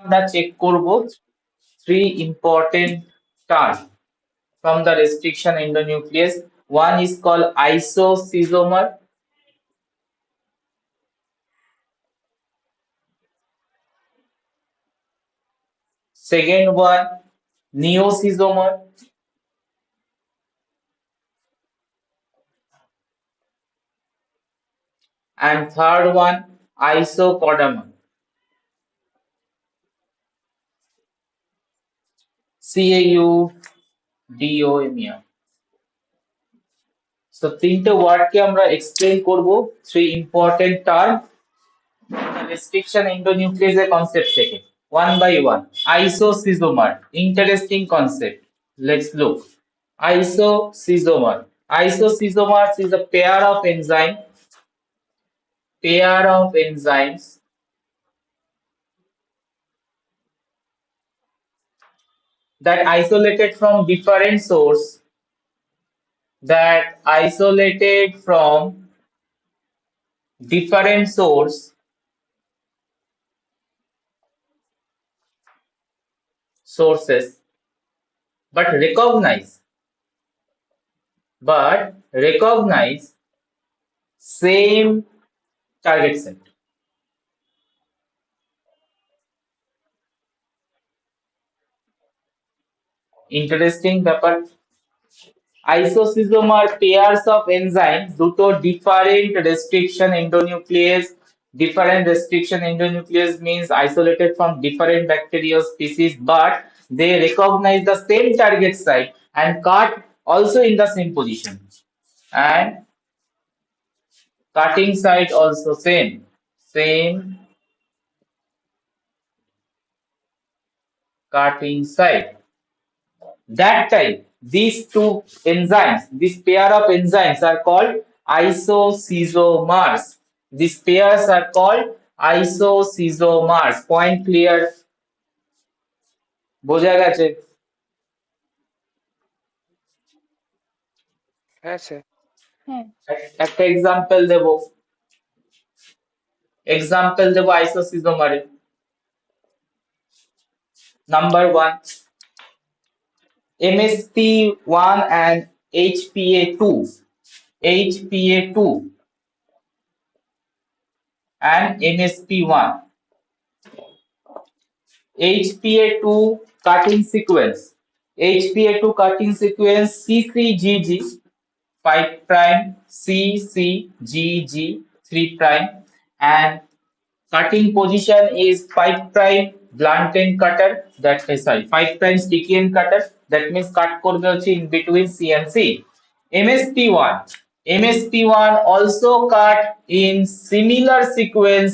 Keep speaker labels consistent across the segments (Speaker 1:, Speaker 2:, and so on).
Speaker 1: আমরা চেক করব three important terms from the restriction endonuclease. One is called isocysomer. Second one, neocysomer. And third one, isopodamer. CAUDOMER. So তিনটে ওয়ার্ডকে আমরা explain করব three important term restriction endonuclease concept থেকে one by one. Isocysomer, interesting concept. Let's look. Isocysomer. Isoscysomer is a pair of enzymes that isolated from different sources, but recognize same target set. Interesting ব্যাপার। Isocysomer pairs of enzymes দুটো different restriction endonuclease means isolated from different bacterial species, but they recognize the same target site and cut also in the same position, and cutting site also same cutting site. That time, these this pair of enzymes are called isoscyzomers. These pairs are called isoscyzomers. Point clear? বোঝা গেছে?
Speaker 2: হ্যাঁ sir.
Speaker 1: একটা example দেব আইসোসিজোমারে। Number 1, MsP1 and HPA2 and MsP1. HPA2 cutting sequence CCGG 5 prime, CCGG 3 prime, and cutting position is 5 prime blunt end cutter, that is 5 prime sticky end cutter, that means cut করবে হচ্ছে in between C and C. MsP1 also cut in similar sequence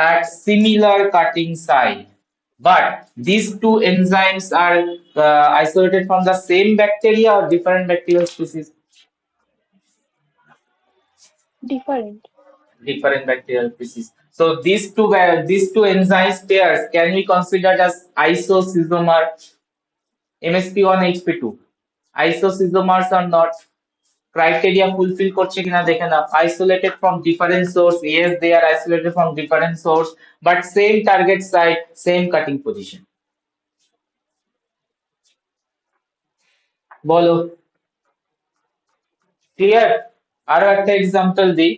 Speaker 1: at similar cutting site, but these two enzymes are isolated from the same bacteria or different bacterial species. Different bacterial species. So these two enzymes pairs can be considered as isocysomer. MsP1 HP2 isoscyzomers are not. Criteria fulfill করছে কিনা দেখে নাও। Isolated from different source, yes they are isolated from different source, but same target site, same cutting position. বলো clear? আরো একটা example দিই।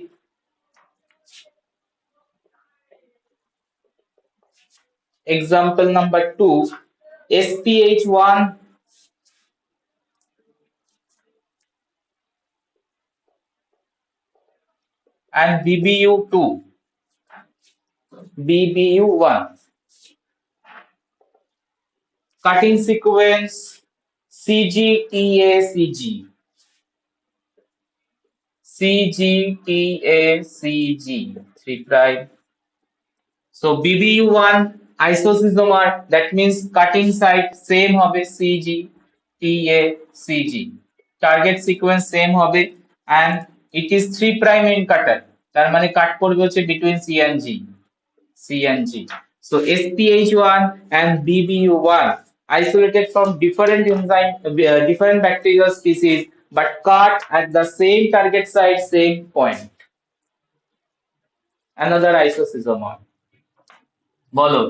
Speaker 1: Example number 2, SPH1 and BBU1. Cutting sequence CGTACG 3 prime. So BBU1 isocysomer, that means cutting site same হবে CGTACG, target sequence same হবে, and it is 3 prime end cutter, তার মানে কাট করবে হচ্ছে between C and G. So SPH1 and BBU1 isolated from different bacterial species, but cut at the same target site, same point. Another isocysomer. বলো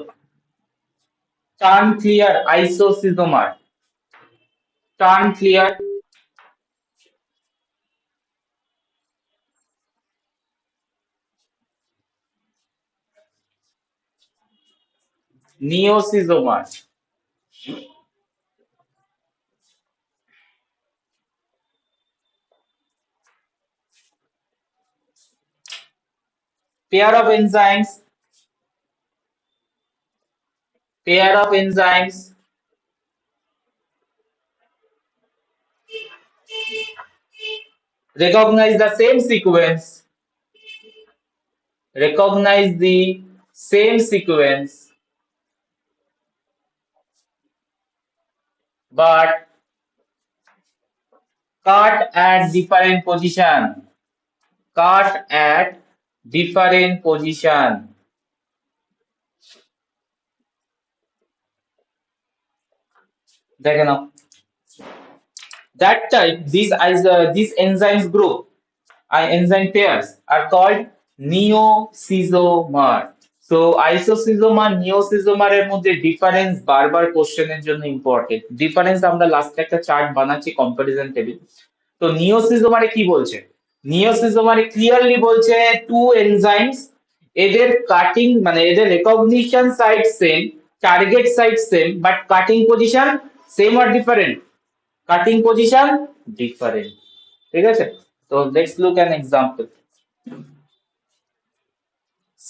Speaker 1: Turn clear isocytomer. Turn clear neocytomer. Pair of enzymes. Pair of enzymes recognize the same sequence. Recognize the same sequence, but cut at different position. Cut at different position. দেখে নাও that type these enzymes group enzyme pairs are called neocytomer. So isoschizomer নিওসিজোমারের মধ্যে difference বারবার কোশ্চেনের জন্য important. Difference আমরা লাস্টে একটা chart বানাচ্ছি কম্পারিজন টেবিল। তো নিওসিজোমারে কি বলছে? নিওসিজোমারে ক্লিয়ারলি বলছে টু এনজাইমস, এদের কাটিং মানে এদের recognition site same, target site same, but cutting position same আর ডিফারেন্ট। Cutting position different. ঠিক আছে, তো let's look an example.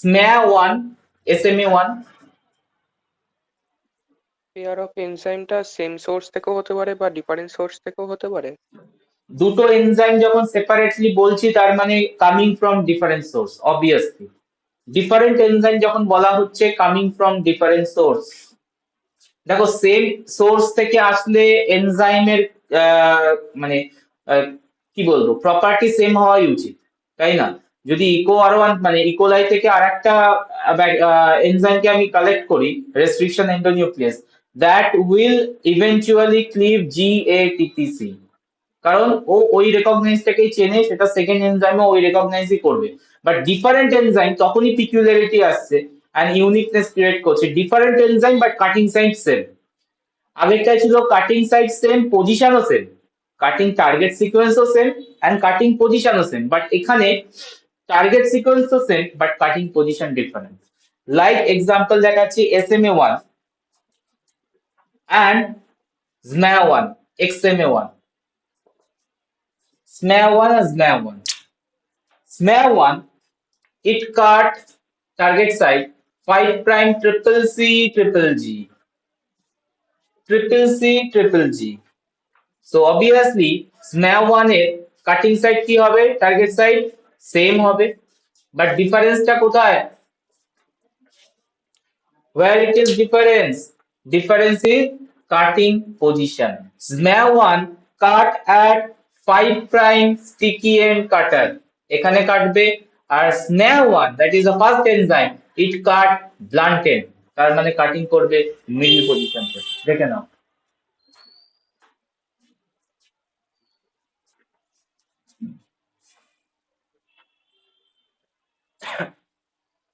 Speaker 1: SMA1, SMA1,
Speaker 2: pair of এনজাইমটা সেম সোর্স থেকেও হতে পারে বা ডিফারেন্ট সোর্স থেকেও হতে পারে।
Speaker 1: দুটো এনজাইম যখন সেপারেটলি বলছি তার মানে coming from different source obviously. Different enzyme যখন বলা হচ্ছে কামিং ফ্রম ডিফারেন্ট সোর্স। দেখো সেম সোর্স থেকে আসলে এনজাইমের মানে কি বলবো প্রপার্টি সেম হওয়াই উচিত, তাই না? যদি ইকো আর ওয়ান মানে ইকোলাই থেকে আর একটা এনজাইমকে আমি কালেক্ট করি restriction endonuclease, that will eventually ক্লিভ GATTC, কারণ ও ওই রেকগনাইজটাকেই চেনে, সেটা সেকেন্ড এনজাইমও ওই রেকগনাইজই করবে। বাট ডিফারেন্ট এনজাইম তখনই পিকুলারিটি আসছে এন্ড ইউনিকনেস ক্রিয়েট করছে। Different enzyme but cutting site same. আগেরটা ছিল কাটিং সাইট সেম, পজিশনও সেম, কাটিং টার্গেট সিকোয়েন্সও সেম এন্ড কাটিং পজিশনও সেম, বাট এখানে টার্গেট সিকোয়েন্স তো same but cutting position different. Like example দেখাচ্ছি SMA1 and SMA1, XMA1, SMA1 and SMA1. SMA1, it cut target site 5 prime triple C triple G, triple C triple G. So obviously SMA1 এর cutting side কি হবে? Target side same হবে, but ডিফারেন্সটা কোথায়? Where it is difference? Difference is cutting position. SMA1 cut at 5 prime sticky end cutter, এখানে কাটবে। আর SMA1 that is the first enzyme, it cut blunt end, তার মানে cutting করবে মিডল পজিশন থেকে। দেখে নাও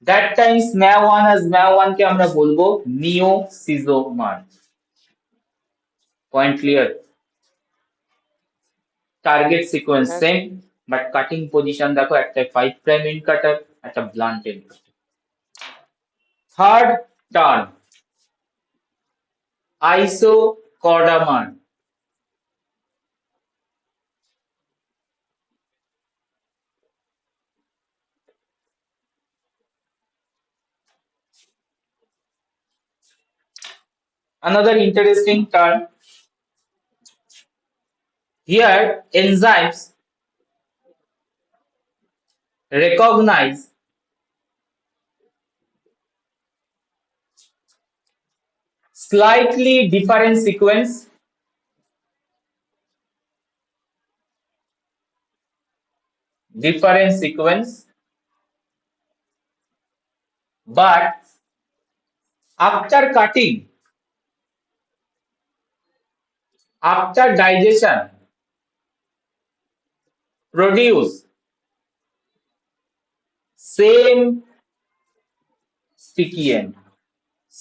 Speaker 1: that time SMA1 R SMA1 কে আমরা বলবো neoschizomer. Point clear? Target sequence
Speaker 2: হ্যাঁ
Speaker 1: সেম বাট কাটিং পজিশন দেখো, একটা 5 প্রাইম এন্ড কাটার, একটা blunt end cutter. Third term isocaudomer. Another interesting term here, enzymes recognize slightly different sequence, but after cutting, after digestion, produce same sticky end,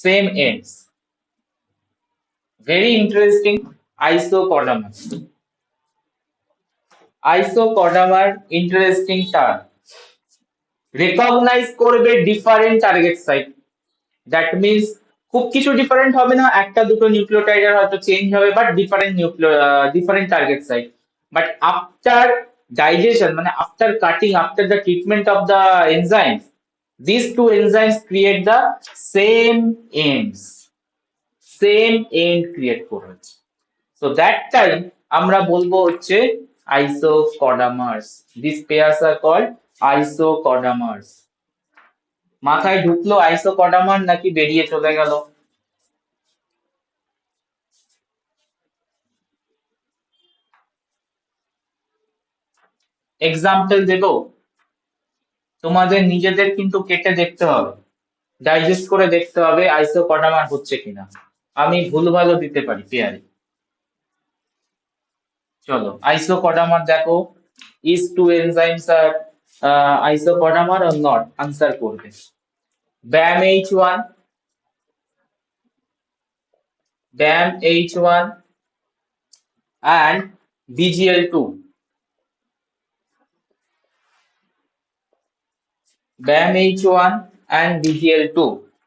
Speaker 1: same ends. Very interesting. Isocodomer. Isocodomer, interesting term. Recognize করবে different target site. That means খুব কিছু different হবে না, একটা দুটো নিউক্লিওটাইডের হয়তো change হবে, but different target site. But after digestion, মানে after cutting, after the treatment of the enzyme, these two enzymes create the same ends, same end create করবে। সো দ্যাট টাইম আমরা বলবো হচ্ছে isocaudomers. This pairs are called isocaudomers. মাথায় ঢুকলো আইসোকডামার নাকি বেরিয়ে চলে গেল? এক্সাম্পল দেব, তোমাদের নিজেদের কিন্তু কেটে দেখতে হবে, ডাইজেস্ট করে দেখতে হবে আইসোকডামার হচ্ছে কিনা। আমি ভুলভালও দিতে পারি পেয়ারে। চলো আইসোকডামার দেখো, is two enzymes are isocaudomer or not, answer করবে। Bam H one, Bam H one and BGL2. BAM H1 and BGL2.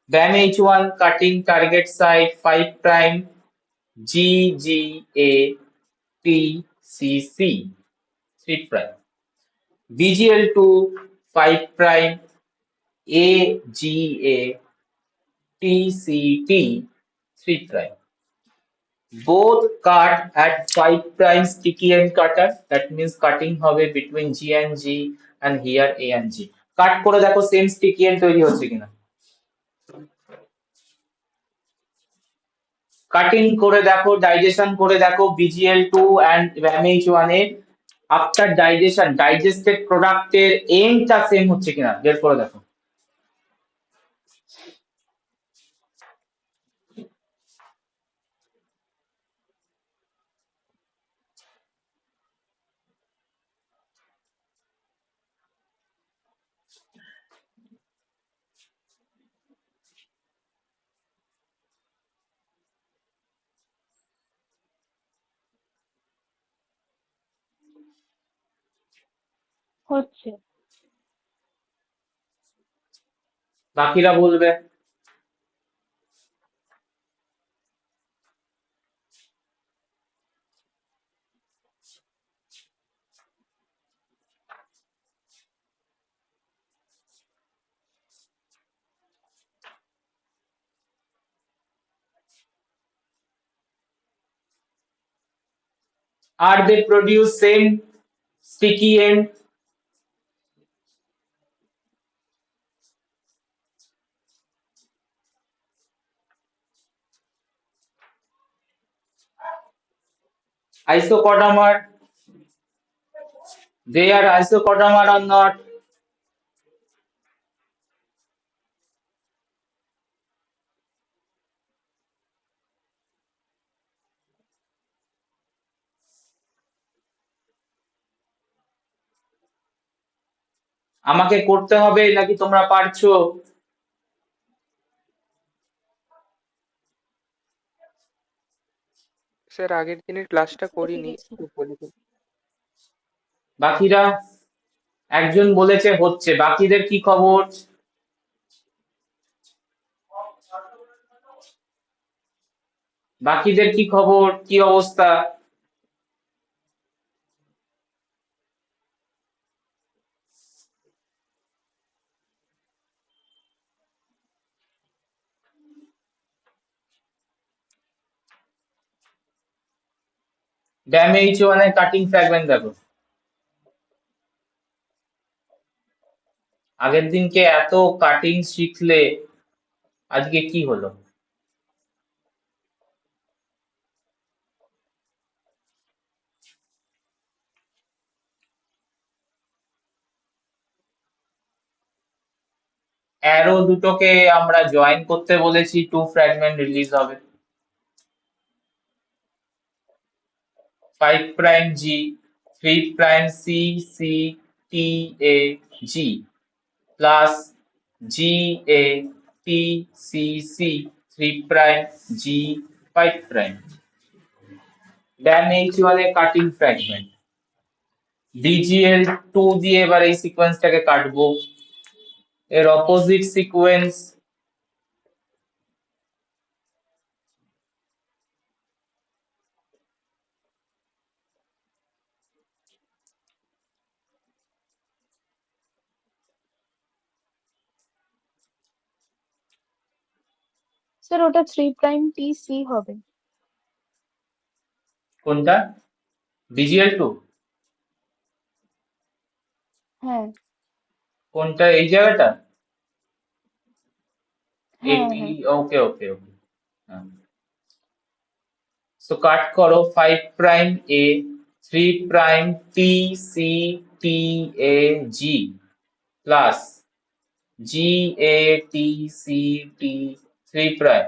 Speaker 1: BAM H1 cutting target site 5 prime GGA TCC 3 prime. BGL2 5 prime AGA TCT 3 prime. Both cut at 5 prime sticky end cutter. That means cutting হবে between G and G and here A and G. কাট করে দেখো same sticky end তৈরি হচ্ছে কিনা। Cutting করে দেখো, digestion করে দেখো BGL2 and MH1 A after digestion digested প্রোডাক্টের এন্ডটা সেম হচ্ছে কিনা বের করে দেখো।
Speaker 3: হচ্ছে।
Speaker 1: বাকিরা বলবে। Are they produce same sticky end? Isocodomer, they are isocodomer or not? আমাকে করতে হবে নাকি তোমরা পারছো?
Speaker 2: স্যার আগের দিনের ক্লাসটা করিনি, একটু বলে দিন।
Speaker 1: বাকিরা, একজন বলেছে হচ্ছে, বাকিদের কি খবর? বাকিদের কি খবর, কি অবস্থা? ড্যামেজ ওয়ানের কাটিং ফ্র্যাগমেন্ট দেখো। আগের দিনকে এত কাটিং শিখলে আজকে কি হলো? অ্যারো দুটোকে আমরা জয়েন করতে বলেছি, 2 ফ্র্যাগমেন্ট রিলিজ হবে। 5 prime G, 3 prime C, C, T, A, G plus G, A, T, C, C, 3 prime G, 5 prime Dan H1 A cutting fragment BGL2 দিয়ে এবার এই সিকোয়েন্সটাকে কাটবো এর অপোজিট সিকোয়েন্স
Speaker 3: স্যার ওটা 3'T', C হবে।
Speaker 1: কোনটা BGL2
Speaker 3: হ্যাঁ
Speaker 1: কোনটা এই জায়গাটা
Speaker 3: হ্যাঁ
Speaker 1: এটি
Speaker 3: হ্যাঁ
Speaker 1: ওকে ওকে ওকে সো কাট করো 5 prime A 3 prime T C T A G plus G A T C T 3 prime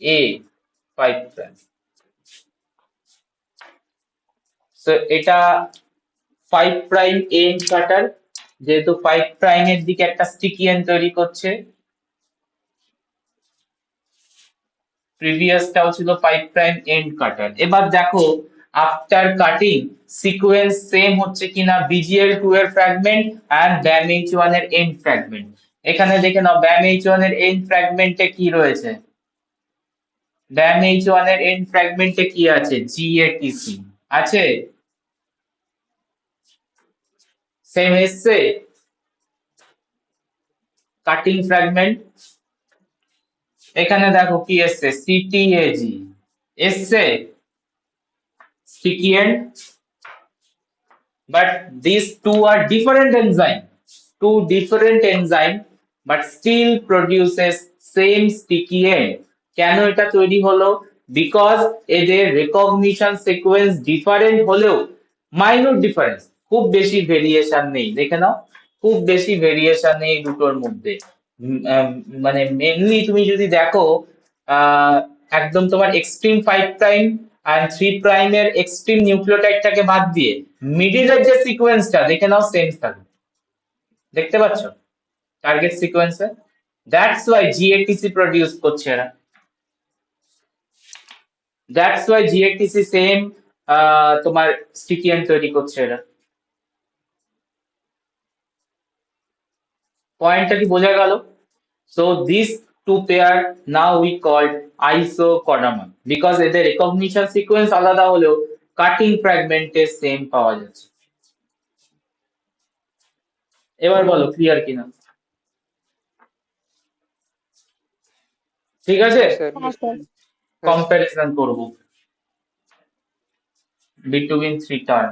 Speaker 1: A 5 prime so এটা 5 প্রাইম এন্ড কাটার যেহেতু 5 প্রাইমের দিকে একটা স্টিকি এন্ড তৈরি করছে প্রিভিয়াসটাও ছিল 5 প্রাইম এন্ড কাটার এবার দেখো আফটার কাটিং সিকোয়েন্স সেম হচ্ছে কিনা BGL2 এর ফ্র্যাগমেন্ট এন্ড BAM-H1 এর এন্ড ফ্র্যাগমেন্ট এখানে দেখে নাও BAM-H1 এর এন্ড ফ্র্যাগমেন্টে কি রয়েছে BAM-H1 এর এন্ড ফ্র্যাগমেন্টে কি আছে GATC আছে সেম এসছে কাটিং ফ্র্যাগমেন্ট এখানে দেখো কি এসছে CTAG এসছে sticky end but these two are different enzyme but still produces same sticky end কেন এটা তৈরি হলো বিকজ এদের রেকগনিশন সিকোয়েন্স ডিফারেন্ট হলেও মাইনর ডিফারেন্স খুব বেশি ভেরিয়েশন নেই দেখে নাও খুব বেশি ভেরিয়েশন নেই দুটোর মধ্যে মানে মেনলি তুমি যদি দেখো একদম তোমার এক্সট্রিম 5 প্রাইম আর 3 প্রাইমের এক্সট্রিম নিউক্লিওটাইডটাকে বাদ দিয়ে মিডিলের যে সিকোয়েন্সটা দেখে নাও সেম থাকবে দেখতে পাচ্ছ টার্গেট সিকোয়েন্সে দ্যাটস ওয়াই GATC প্রডিউস করছে এরা দ্যাটস ওয়াই GATC সেম তোমার স্টিকি এন্ড তৈরি করছে এরা পয়েন্টটা কি বোঝা গেল so this two pair now we called isocodamon because এদের রেকগনিশন সিকোয়েন্স আলাদা হলেও কাটিং ফ্র্যাগমেন্টে সেম পাওয়া যাচ্ছে এবার বলো ক্লিয়ার কিনা ঠিক আছে
Speaker 2: স্যার
Speaker 3: হ্যাঁ স্যার
Speaker 1: কম্পারিজন করব between three term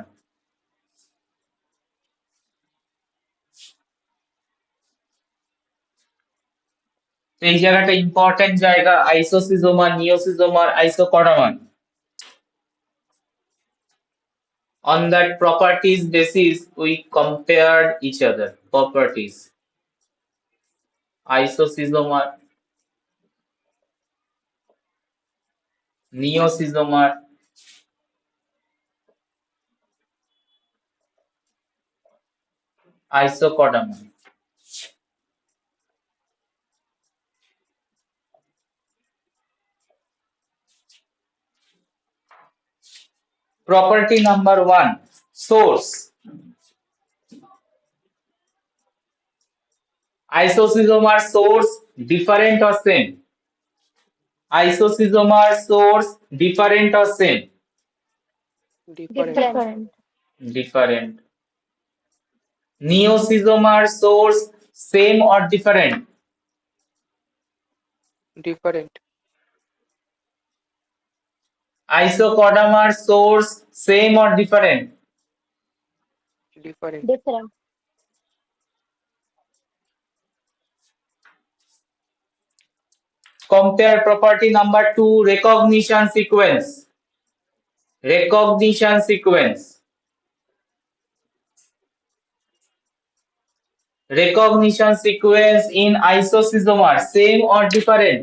Speaker 1: এই জায়গাটা ইম্পর্টেন্ট জায়গা আইসোসিজোমার নিওসিজোমার আইসোকডামান on that properties basis we compared each other properties isocyzomer neocyzomer isocodamer property number 1 source isocyzomer source different or same isocyzomer source different or same
Speaker 2: different
Speaker 3: different
Speaker 1: different neocyzomer source same or different
Speaker 2: different
Speaker 1: isocodamer source same or different
Speaker 2: different
Speaker 3: different
Speaker 1: compare property number 2 recognition sequence recognition sequence recognition sequence in isocyzomer same or different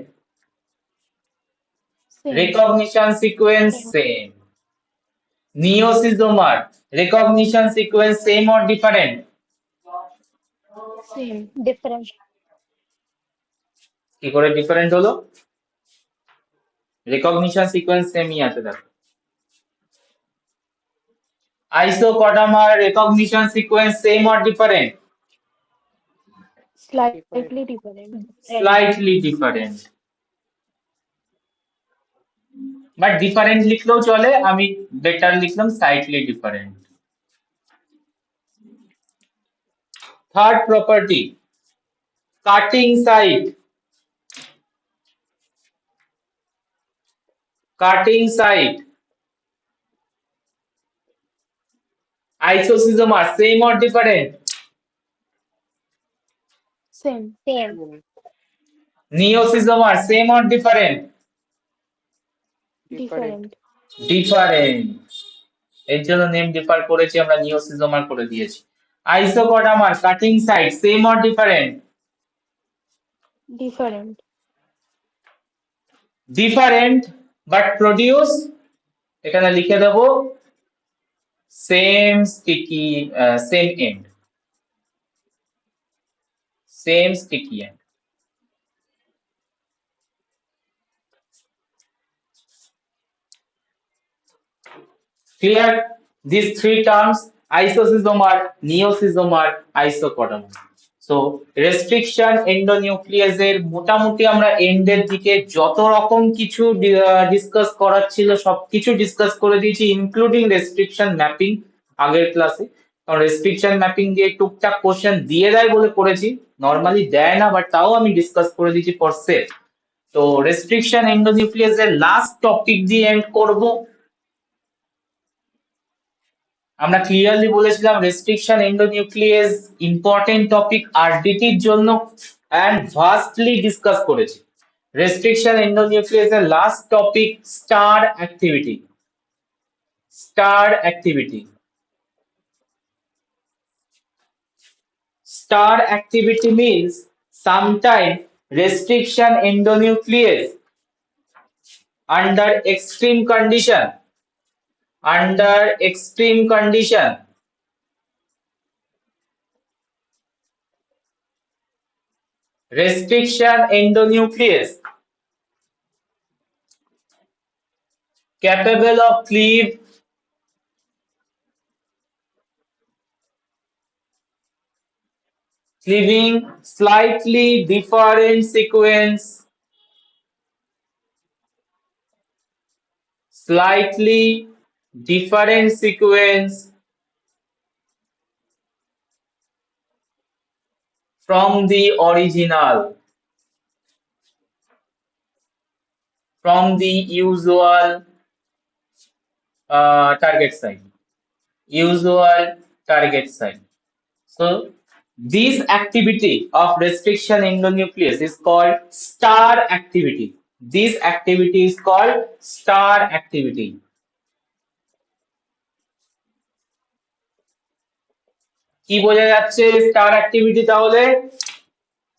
Speaker 3: same
Speaker 1: recognition sequence same neocyzomer recognition sequence same or different
Speaker 3: same different
Speaker 1: কি করে different হলো recognition sequence সেমই আছে দেখো। Isocaudomer recognition sequence same or different?
Speaker 3: Slightly different.
Speaker 1: Slightly different, but different লিখলেও চলে, আমি better লিখলাম slightly different. Third property, cutting side. Cutting side isoschizomer same or different?
Speaker 3: Same.
Speaker 1: Neoschizomer same or different?
Speaker 2: Different.
Speaker 1: Different, এর জন্য name differ করেছি আমরা, neoschizomer করে দিয়েছি। আইসোকটামার cutting side same or different?
Speaker 3: Different.
Speaker 1: Different but produce, এখানে লিখে দেব same sticky, same end, same sticky end. Clear? These three terms: isocysomer, neocysomer, isocotomer. So restriction endonuclease এর মোটামুটি আমরা এন্ডের দিকে যত রকম কিছু ডিসকাস করার ছিল সবকিছু ডিসকাস করে দিয়েছি, ইনক্লুডিং রেস্ট্রিকশন ম্যাপিং আগের ক্লাসে। কারণ রেস্ট্রিকশন ম্যাপিং দিয়ে টুকটাক কোশ্চেন দিয়ে দেয় বলে করেছি, নর্মালি দেয় না, বাট তাও আমি ডিসকাস করে দিয়েছি ফর সেফ। তো রেস্ট্রিকশন এন্ডোনিউক্লিয়াস এর লাস্ট টপিক দিয়ে এন্ড করব। আমরা ক্লিয়ারলি বলেছিলাম রেস্ট্রিকশন এন্ডোনিউক্লিয়াস ইম্পর্টেন্ট টপিক আরডিটির জন্য, এন্ড ভাস্টলি ডিসকাস করেছি। রেস্ট্রিকশন এন্ডোনিউক্লিয়াস এর last topic star activity. Star activity, star activity means sometime restriction endonuclease under extreme condition, under extreme condition restriction endonuclease capable of cleaving slightly different sequence, slightly different sequence from the original, from the usual target site, usual target site. So this activity of restriction endonuclease is called star activity. This activity is called star activity. কি বোঝা যাচ্ছে star activity? তাহলে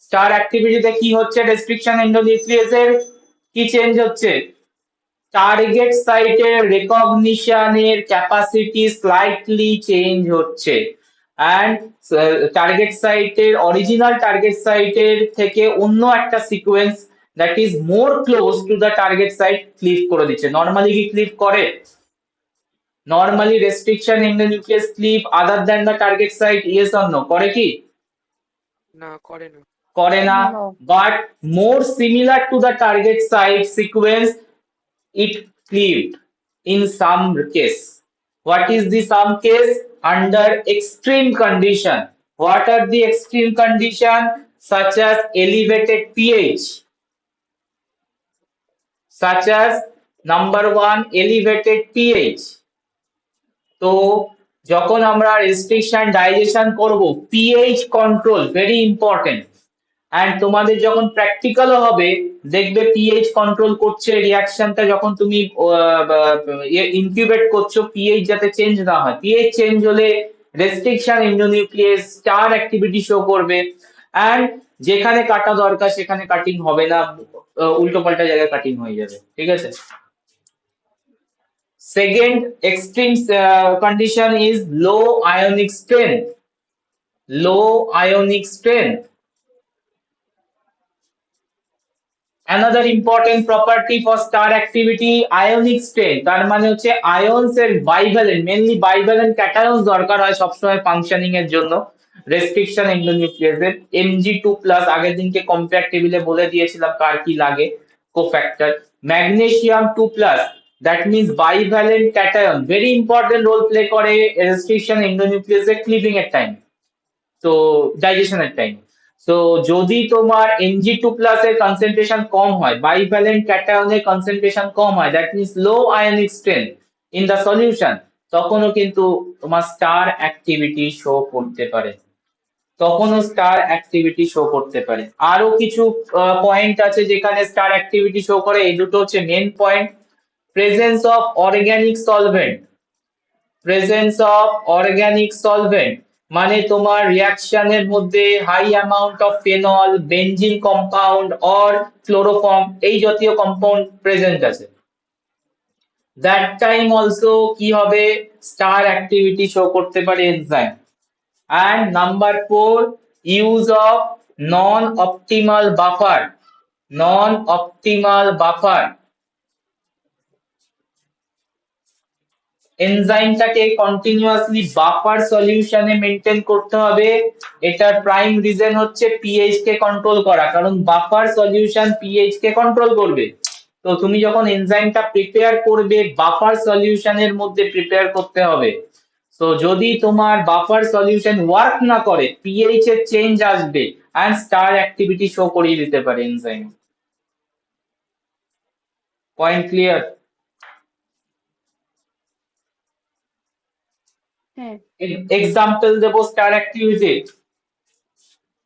Speaker 1: star অ্যাক্টিভিটিতে কি হচ্ছে, restriction এন্ডোনিউক্লিয়াসের কি change হচ্ছে? টার্গেট সাইটের রেকগনিশনের ক্যাপাসিটি স্লাইটলি চেঞ্জ হচ্ছে, এন্ড টার্গেট সাইটের অরিজিনাল টার্গেট সাইটের থেকে অন্য একটা sequence that is more close to the target site cleave করে দিচ্ছে। নর্মালি কি ক্লিভ করে? Normally restriction endonuclease cleave other than the target site, yes or no? করে কি?
Speaker 2: না, করে না।
Speaker 1: করে না,
Speaker 3: No.
Speaker 1: but more similar to the target site sequence it cleaved in some case. What is the some case? Under extreme condition. What are the extreme condition? Such as elevated pH, such as number 1 elevated pH. তো যখন আমরা restriction digestion করব, pH control very important, and তোমাদের যখন প্র্যাকটিক্যালও হবে দেখবে pH control করছে রিঅ্যাকশনটা, যখন তুমি ইনকিউবেট করছো পিএইচ যাতে চেঞ্জ না হয়। পিএইচ চেঞ্জ হলে restriction endonuclease star activity show করবে, এন্ড যেখানে কাটা দরকার সেখানে কাটিং হবে না, উল্টো পাল্টা জায়গায় কাটিং হয়ে যাবে। ঠিক আছে? Second extreme condition is low ionic strength. Low ionic strength. another important property for star activity ionic strain, তার মানে হচ্ছে আয়নস এর বাইভ্যালেন্ট, মেনলি বাইভ্যালেন্ট ক্যাটায়নস দরকার হয় সবসময় ফাংশনিং এর জন্য রেস্ট্রিকশন এন্ডোনিউক্লিয়াসের। Mg2+ আগের দিনকে কম্পেয়ার টেবিলে বলে দিয়েছিলাম কার কি লাগে cofactor. Magnesium 2+, that means bivalent cation, very important role play করে রেস্ট্রিকশন এন্ডোনিউক্লিয়াসের ক্লিভিং এর টাইম, তো ডাইজেশনের টাইম। তো যদি তোমার Mg2+ এর কনসেন্ট্রেশন কম হয়, বাইভ্যালেন্ট ক্যাটায়নের কনসেন্ট্রেশন কম হয়, that means low ionic strength in the solution, তখনও কিন্তু তোমার স্টার অ্যাক্টিভিটি শো করতে পারে, তখনও স্টার অ্যাক্টিভিটি শো করতে পারে। আরো কিছু পয়েন্ট আছে যেখানে স্টার অ্যাক্টিভিটি শো করে, এই দুটো হচ্ছে main point. Presence of organic solvent, presence of organic solvent মানে তোমার রিয়াকশনের মধ্যে high amount of phenol, benzene compound or chloroform এই জাতীয় কম্পাউন্ড প্রেজেন্ট আছে, দ্যাট টাইম অলসো কি হবে, স্টার অ্যাক্টিভিটি শো করতে পারে enzyme. And number 4, use of non optimal buffer, non optimal buffer, এনজাইমটাকে কন্টিনিউয়াসলি বাফার সলিউশনে মেনটেন করতে হবে। এটার প্রাইম রিজন হচ্ছে পিএইচ কে কন্ট্রোল করা, কারণ বাফার সলিউশন পিএইচ কে কন্ট্রোল করবে। তো তুমি যখন এনজাইমটা প্রিপেয়ার করবে বাফার সলিউশনের মধ্যে প্রিপেয়ার করতে হবে। তো যদি তোমার বাফার সলিউশন ওয়ার্ক না করে পিএইচ এর চেঞ্জ আসবে এন্ড স্টার অ্যাক্টিভিটি শো করিয়ে দিতে পারে এনজাইম। Point clear?
Speaker 3: হ্যাঁ,
Speaker 1: এক্সাম্পল দেবো star activity.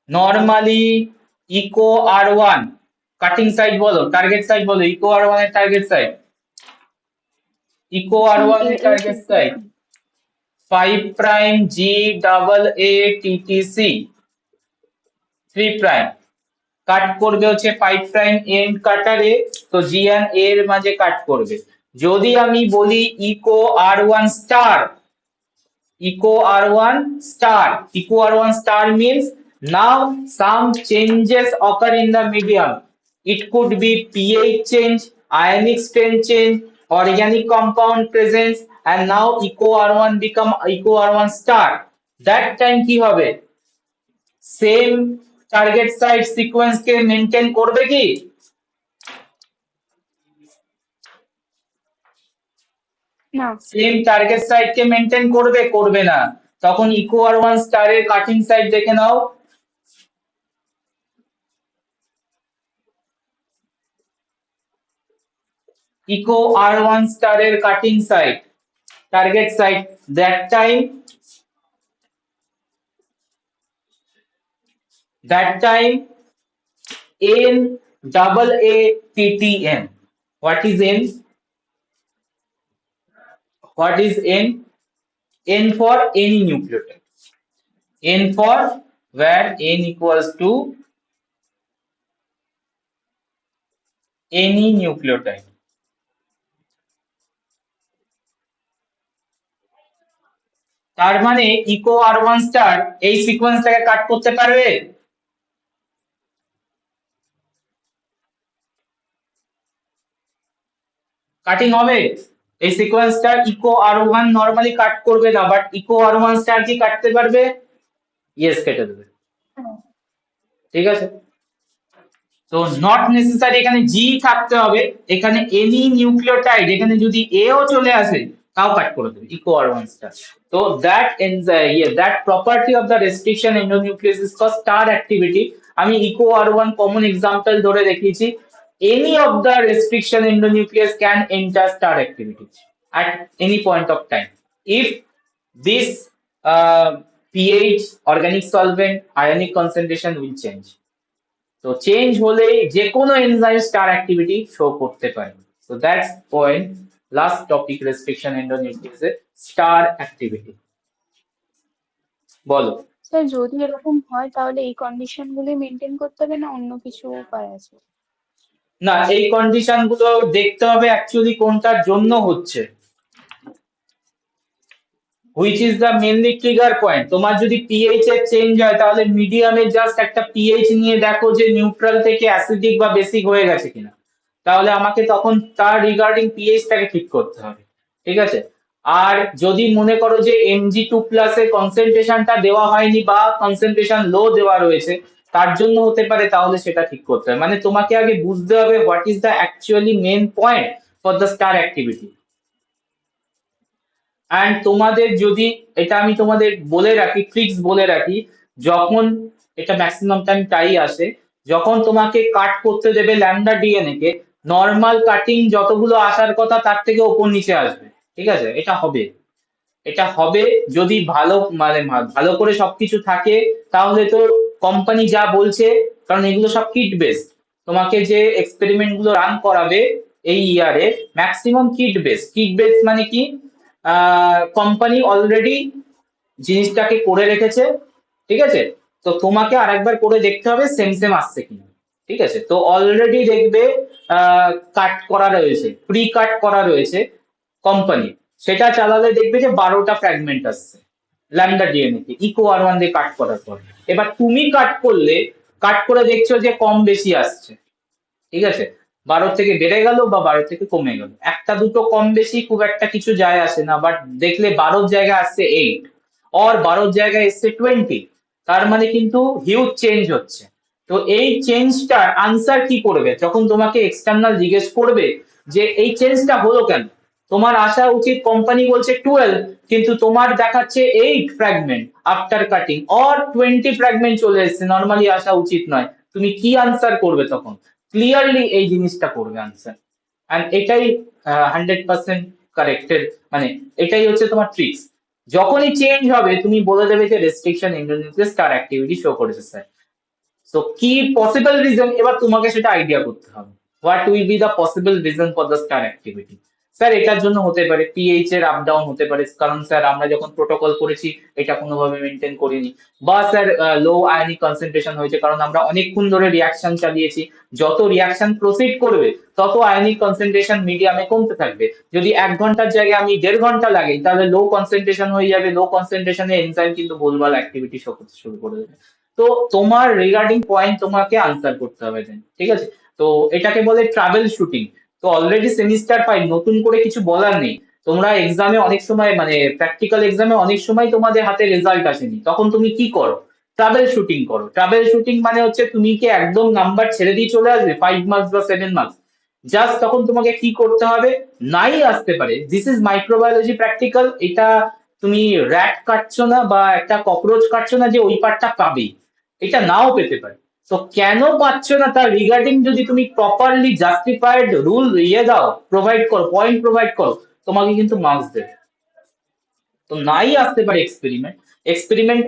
Speaker 1: Normally Eco R one cutting side বলো, টার্গেট সাইড বলো, ইকো আর1 এর টার্গেট সাইড, ইকো আর1 এর target side 5 prime G double A TTC 3 prime, cut করবে হচ্ছে 5 প্রাইম এন্ড কাটারে, তো জি এন্ড এ এর মাঝে কাট করবে। যদি আমি বলি eco R one star, echo R1 star, echo R1 star means now some changes occur in the medium. It could be pH change, ionic strength change, organic compound presence, and now echo R1 become echo R1 star. That time কি হবে, same target site sequence কে maintain করবে কি?
Speaker 3: না,
Speaker 1: same target site কে maintain করবে, করবে না। তখন eco R one স্টারের কাটিং সাইট দেখে নাও, ইকো আর1 স্টারের cutting site, target site, that time N double A TTN. What is N? What is N? N for any nucleotide. N for where N equals to any nucleotide. তার মানে eco R one star এই সিকোয়েন্সটাকে কাট করতে পারবে? Cutting হবে এই সিকোয়েন্সটা, eco আর1 normally কাট করবে না, but eco R one star কি কাটতে পারবে? ইয়েস, কেটে দেবে। ঠিক আছে, তো নট নেসেসারি এখানে জি থাকতে হবে, এখানে এনি নিউক্লিওটাইড, এখানে যদি এও চলে আসে তাও কাট করে দেবে ইকো আর1 স্টার। তো that property of the restriction endonuclease is called star activity. আমি ইকো আর1 কমন এক্সাম্পল ধরে দেখিয়েছি। any of the restriction endonuclease can enter star activity at any point of time if this pH, organic solvent, ionic concentration will change. তো change হলে যে কোনো enzyme star activity show করতে পারে। So that's point, last topic restriction এন্ডোনিউক্লিয়াসে star activity. বলো
Speaker 3: sir যদি এরকম হয় তাহলে এই কন্ডিশন গুলি মেনটেন করতে হবে না অন্য কিছু উপায় আছে?
Speaker 1: না, এই কন্ডিশন গুলো দেখতে হবে অ্যাকচুয়ালি কোনটার জন্য হচ্ছে। Which is the mainly trigger point. তোমার যদি পিএইচ এর চেঞ্জ হয় তাহলে মিডিয়ামে জাস্ট একটা পিএইচ নিয়ে দেখো যে নিউট্রাল থেকে অ্যাসিডিক বা বেসিক হয়ে গেছে কিনা, তাহলে আমাকে তখন তার রিগার্ডিং পিএইচটাকে ঠিক করতে হবে। ঠিক আছে। আর যদি মনে করো যে Mg2+ এর কনসেন্ট্রেশনটা দেওয়া হয়নি বা কনসেন্ট্রেশন লো দেওয়া রয়েছে, তার জন্য হতে পারে, তাহলে সেটা ঠিক করতে হবে। মানে তোমাকে আগে বুঝতে হবে what is the actually main point for the star activity. And তোমাদের যদি, এটা আমি তোমাদের বলে রাখি, ট্রিক্স বলে রাখি, যখন এটা ম্যাক্সিমাম টাইম তাই আসে, যখন তোমাকে কাট করতে দেবে ল্যামডা ডিএনএ কে, নর্মাল কাটিং যতগুলো আসার কথা তার থেকে ওপর নিচে আসবে। ঠিক আছে, এটা হবে। এটা হবে যদি ভালো, মানে ভালো করে সবকিছু থাকে, তাহলে তো কোম্পানি যা বলছে, কারণ এগুলো সব কিট বেস, তোমাকে যে এক্সপেরিমেন্ট গুলো রান করাবে এই ইয়ারে ম্যাক্সিমাম কিট বেস মানে কি, কোম্পানি অলরেডি জিনিসটাকে করে রেখেছে। ঠিক আছে, তো তোমাকে আরেকবার করে দেখতে হবে সেম সেম আসছে কিনা। ঠিক আছে, তো অলরেডি দেখবে কাট করা রয়েছে, প্রি কাট করা রয়েছে কোম্পানি, সেটা চালালে দেখবে যে 12টা ফ্র্যাগমেন্ট আসছে ল্যামডা ডিএনএ কে ইকো আর1 দিয়ে কাট করার পর। এবার তুমি কাট করলে, কাট করে দেখছো যে কম বেশি আসছে। ঠিক আছে, 12 থেকে বেড়ে গেল বা 12 থেকে কমে গেল, একটা দুটো কম বেশি খুব একটা কিছু যায় আসে না, বাট দেখলে 12 জায়গায় আসছে 8 আর 12 জায়গায় এসছে 20, তার মানে কিন্তু হিউজ চেঞ্জ হচ্ছে। তো এই চেঞ্জটার আনসার কি করবে যখন তোমাকে এক্সটার্নাল জিজ্ঞেস করবে যে এই চেঞ্জটা হলো কেন, তোমার আসা উচিত কোম্পানি বলছে 12, কিন্তু তোমার দেখাচ্ছে 8 fragment after cutting or 20 fragment চলে এসেছে, নর্মালি আসা উচিত নয়। তুমি কি আনসার করবে তখন? ক্লিয়ারলি এই জিনিসটা করবে আনসার। অ্যান্ড এটাই 100% কারেক্টেড, মানে এটাই হচ্ছে তোমার ট্রিক্স। যখনই চেঞ্জ হবে তুমি বলে দেবে যে restriction Indonesia star activity show করেছে স্যার। সো কি পসিবল রিজন, এবার তোমাকে সেটা আইডিয়া করতে হবে। What will be the possible reason for the star activity. Sir এটার জন্য হতে পারে পিএইচ এর আপ ডাউন হতে পারে, কারণ স্যার আমরা যখন প্রোটোকল করেছি এটা কোনোভাবে মেনটেন করিনি, বা স্যার লো আয়নিক কনসেন্ট্রেশন হয়েছে কারণ আমরা অনেকক্ষণ ধরে রিয়াকশন চালিয়েছি, যত রিয়াকশন প্রসিড করবে তত আয়নিক কনসেন্ট্রেশন মিডিয়ামে কমতে থাকবে। যদি 1 ঘন্টার জায়গায় আমি 1.5 ঘন্টা লাগাই তাহলে লো কনসেন্ট্রেশন হয়ে যাবে, লো কনসেন্ট্রেশনে এনজাইম কিন্তু ভুলভাল অ্যাক্টিভিটি শো করতে শুরু করে দেবে। তো তোমার রিগার্ডিং পয়েন্ট তোমাকে আনসার করতে হবে then, ঠিক আছে। তো এটাকে বলে ট্রাভেল শুটিং। তো অলরেডি সেমিস্টার 5, নতুন করে কিছু বলার নেই। তোমরা এক্সামে অনেক সময়, মানে প্র্যাকটিক্যাল এক্সামে অনেক সময় তোমাদের হাতে রেজাল্ট আসেনি, তখন তুমি কি করো? ট্রাভেল শুটিং করো। ট্রাভেল শুটিং মানে হচ্ছে তুমি কি একদম নাম্বার ছেড়ে দিয়ে চলে আসবে 5 মার্কস বা 7 মার্কস? জাস্ট তখন তোমাকে কি করতে হবে, নাই আসতে পারে, দিস ইজ মাইক্রোবায়োলজি প্র্যাকটিক্যাল, এটা তুমি র্যাট কাটছো না বা একটা ককরোচ কাটছো না যে ওই পার্টটা পাবে, এটা নাও পেতে পারে। তো কেন পাচ্ছ না তার রিগার্ডিং যদি তুমি প্রপারলি জাস্টিফাইড রুল দাও, প্রোভাইড করো, পয়েন্ট প্রোভাইড করো, তোমাকে কিন্তু মার্কস দেবে। তো নাই আসতে পারে এক্সপেরিমেন্ট, এক্সপেরিমেন্ট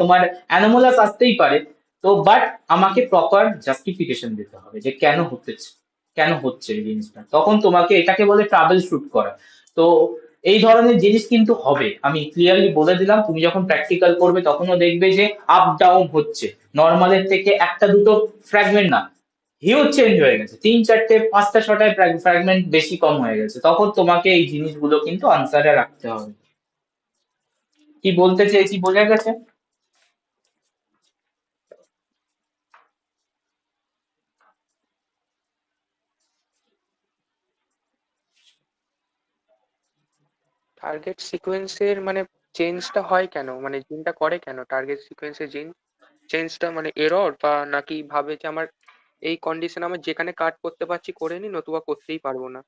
Speaker 1: তোমার অ্যানোমালাস আসতেই পারে, তো বাট আমাকে প্রপার জাস্টিফিকেশন দিতে হবে যে কেন হতেছে, কেন হচ্ছে এই জিনিসটা, তখন তোমাকে, এটাকে বলে ট্রাভেল শুট করা। তো এই ধরনের জিনিস কিন্তু হবে, আমি ক্লিয়ারলি বলে দিলাম, তুমি যখন প্র্যাকটিক্যাল করবে তখনও দেখবে যে আপ ডাউন হচ্ছে, নর্মালের থেকে একটা দুটো ফ্র্যাগমেন্ট না, হিউজ চেঞ্জ হয়ে গেছে, 3, 4, 5, 6টায় ফ্র্যাগমেন্ট বেশি কম হয়ে গেছে, তখন তোমাকে এই জিনিসগুলো কিন্তু আনসারে রাখতে হবে। কি বলতে চেয়েছি বোঝা গেছে?
Speaker 2: টার্গেট সিকোয়েন্সের মানে চেঞ্জটা হয় কেন, মানে জিনটা করে কেন টার্গেট সিকোয়েন্সের জিন চেঞ্জটা, মানে এরর বা নাকি ভাবে যে আমার এই কন্ডিশন আমার যেখানে কাট করতে পারছি করে নি, নতুবা করতেই পারবো না,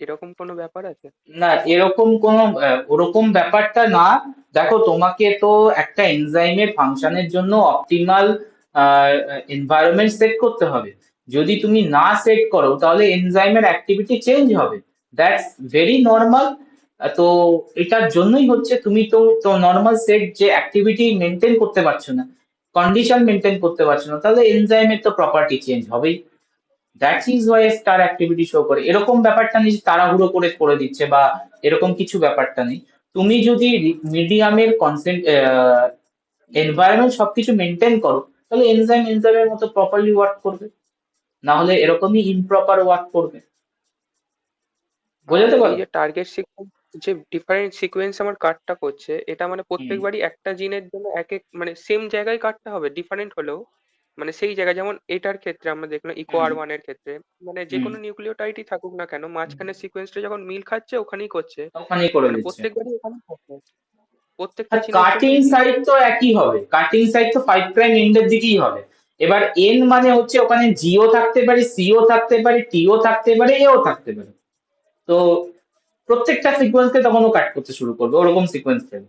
Speaker 2: এরকম কোনো ব্যাপার আছে?
Speaker 1: না, এরকম কোন ওরকম ব্যাপারটা না। দেখো তোমাকে তো একটা এনজাইমের ফাংশনের জন্য অপটিমাল এনভায়রনমেন্ট সেট করতে হবে। যদি তুমি না সেট করো তাহলে এনজাইমের অ্যাক্টিভিটি চেঞ্জ হবে, দ্যাটস ভেরি নর্মাল। তো এটার জন্যই হচ্ছে তুমি তো নর্মাল সেট যে অ্যাক্টিভিটি মেনটেন করতে পারছো না, কন্ডিশন মেনটেন করতে পারছো না, তাহলে এনজাইমের তো প্রপার্টি চেঞ্জ হবেই। That is Y star activity show করে। এরকম ব্যাপারটা নেই যে তাড়াহুড়ো করে করে দিচ্ছে বা এরকম কিছু ব্যাপারটা নেই। তুমি যদি মিডিয়ামের কনসেন্ট এনভায়রনমেন্ট সবকিছু মেনটেন করো, তাহলে এনজাইমের মতো প্রপারলি ওয়ার্ক করবে, না হলে এরকমই ইমপ্রপার ওয়ার্ক করবে। বোঝাতে
Speaker 2: এই
Speaker 1: পারো?
Speaker 2: যে টার্গেট সিকোয়েন্স, যে ডিফারেন্ট সিকোয়েন্স আমার কাটটা করছে, এটা মানে
Speaker 1: হুম
Speaker 2: প্রত্যেকবারই একটা জিনের জন্য এক এক মানে সেম জায়গায় কাটতে হবে, ডিফারেন্ট হলেও মানে সেই জায়গায়, যেমন এটার ক্ষেত্রে আমরা দেখলাম ইকো
Speaker 1: হুম
Speaker 2: আর ওয়ান এর ক্ষেত্রে মানে যে
Speaker 1: হুম
Speaker 2: কোনো নিউক্লিওটাইডই থাকুক না কেন, মাঝখানে সিকোয়েন্সটা যখন মিল খাচ্ছে ওখানেই করছে,
Speaker 1: ওখানেই করে
Speaker 2: মানে
Speaker 1: দিচ্ছে।
Speaker 2: প্রত্যেকবারই ওখানেই করছে, প্রত্যেকটা
Speaker 1: আর
Speaker 2: জিনের
Speaker 1: কাটিং
Speaker 2: জন্যই দিচ্ছে।
Speaker 1: সাইড তো একই হবে, কাটিং সাইড তো 5 প্রাইম এন্ডের দিকেই হবে। এবার এন মানে হচ্ছে ওখানে জিও থাকতে পারে, সিও থাকতে পারে, টিও থাকতে পারে, এও থাকতে পারে। তো প্রত্যেকটা সিকোয়েন্সকে তখন ও কাট করতে শুরু করবে ওরকম সিকোয়েন্স থেকে।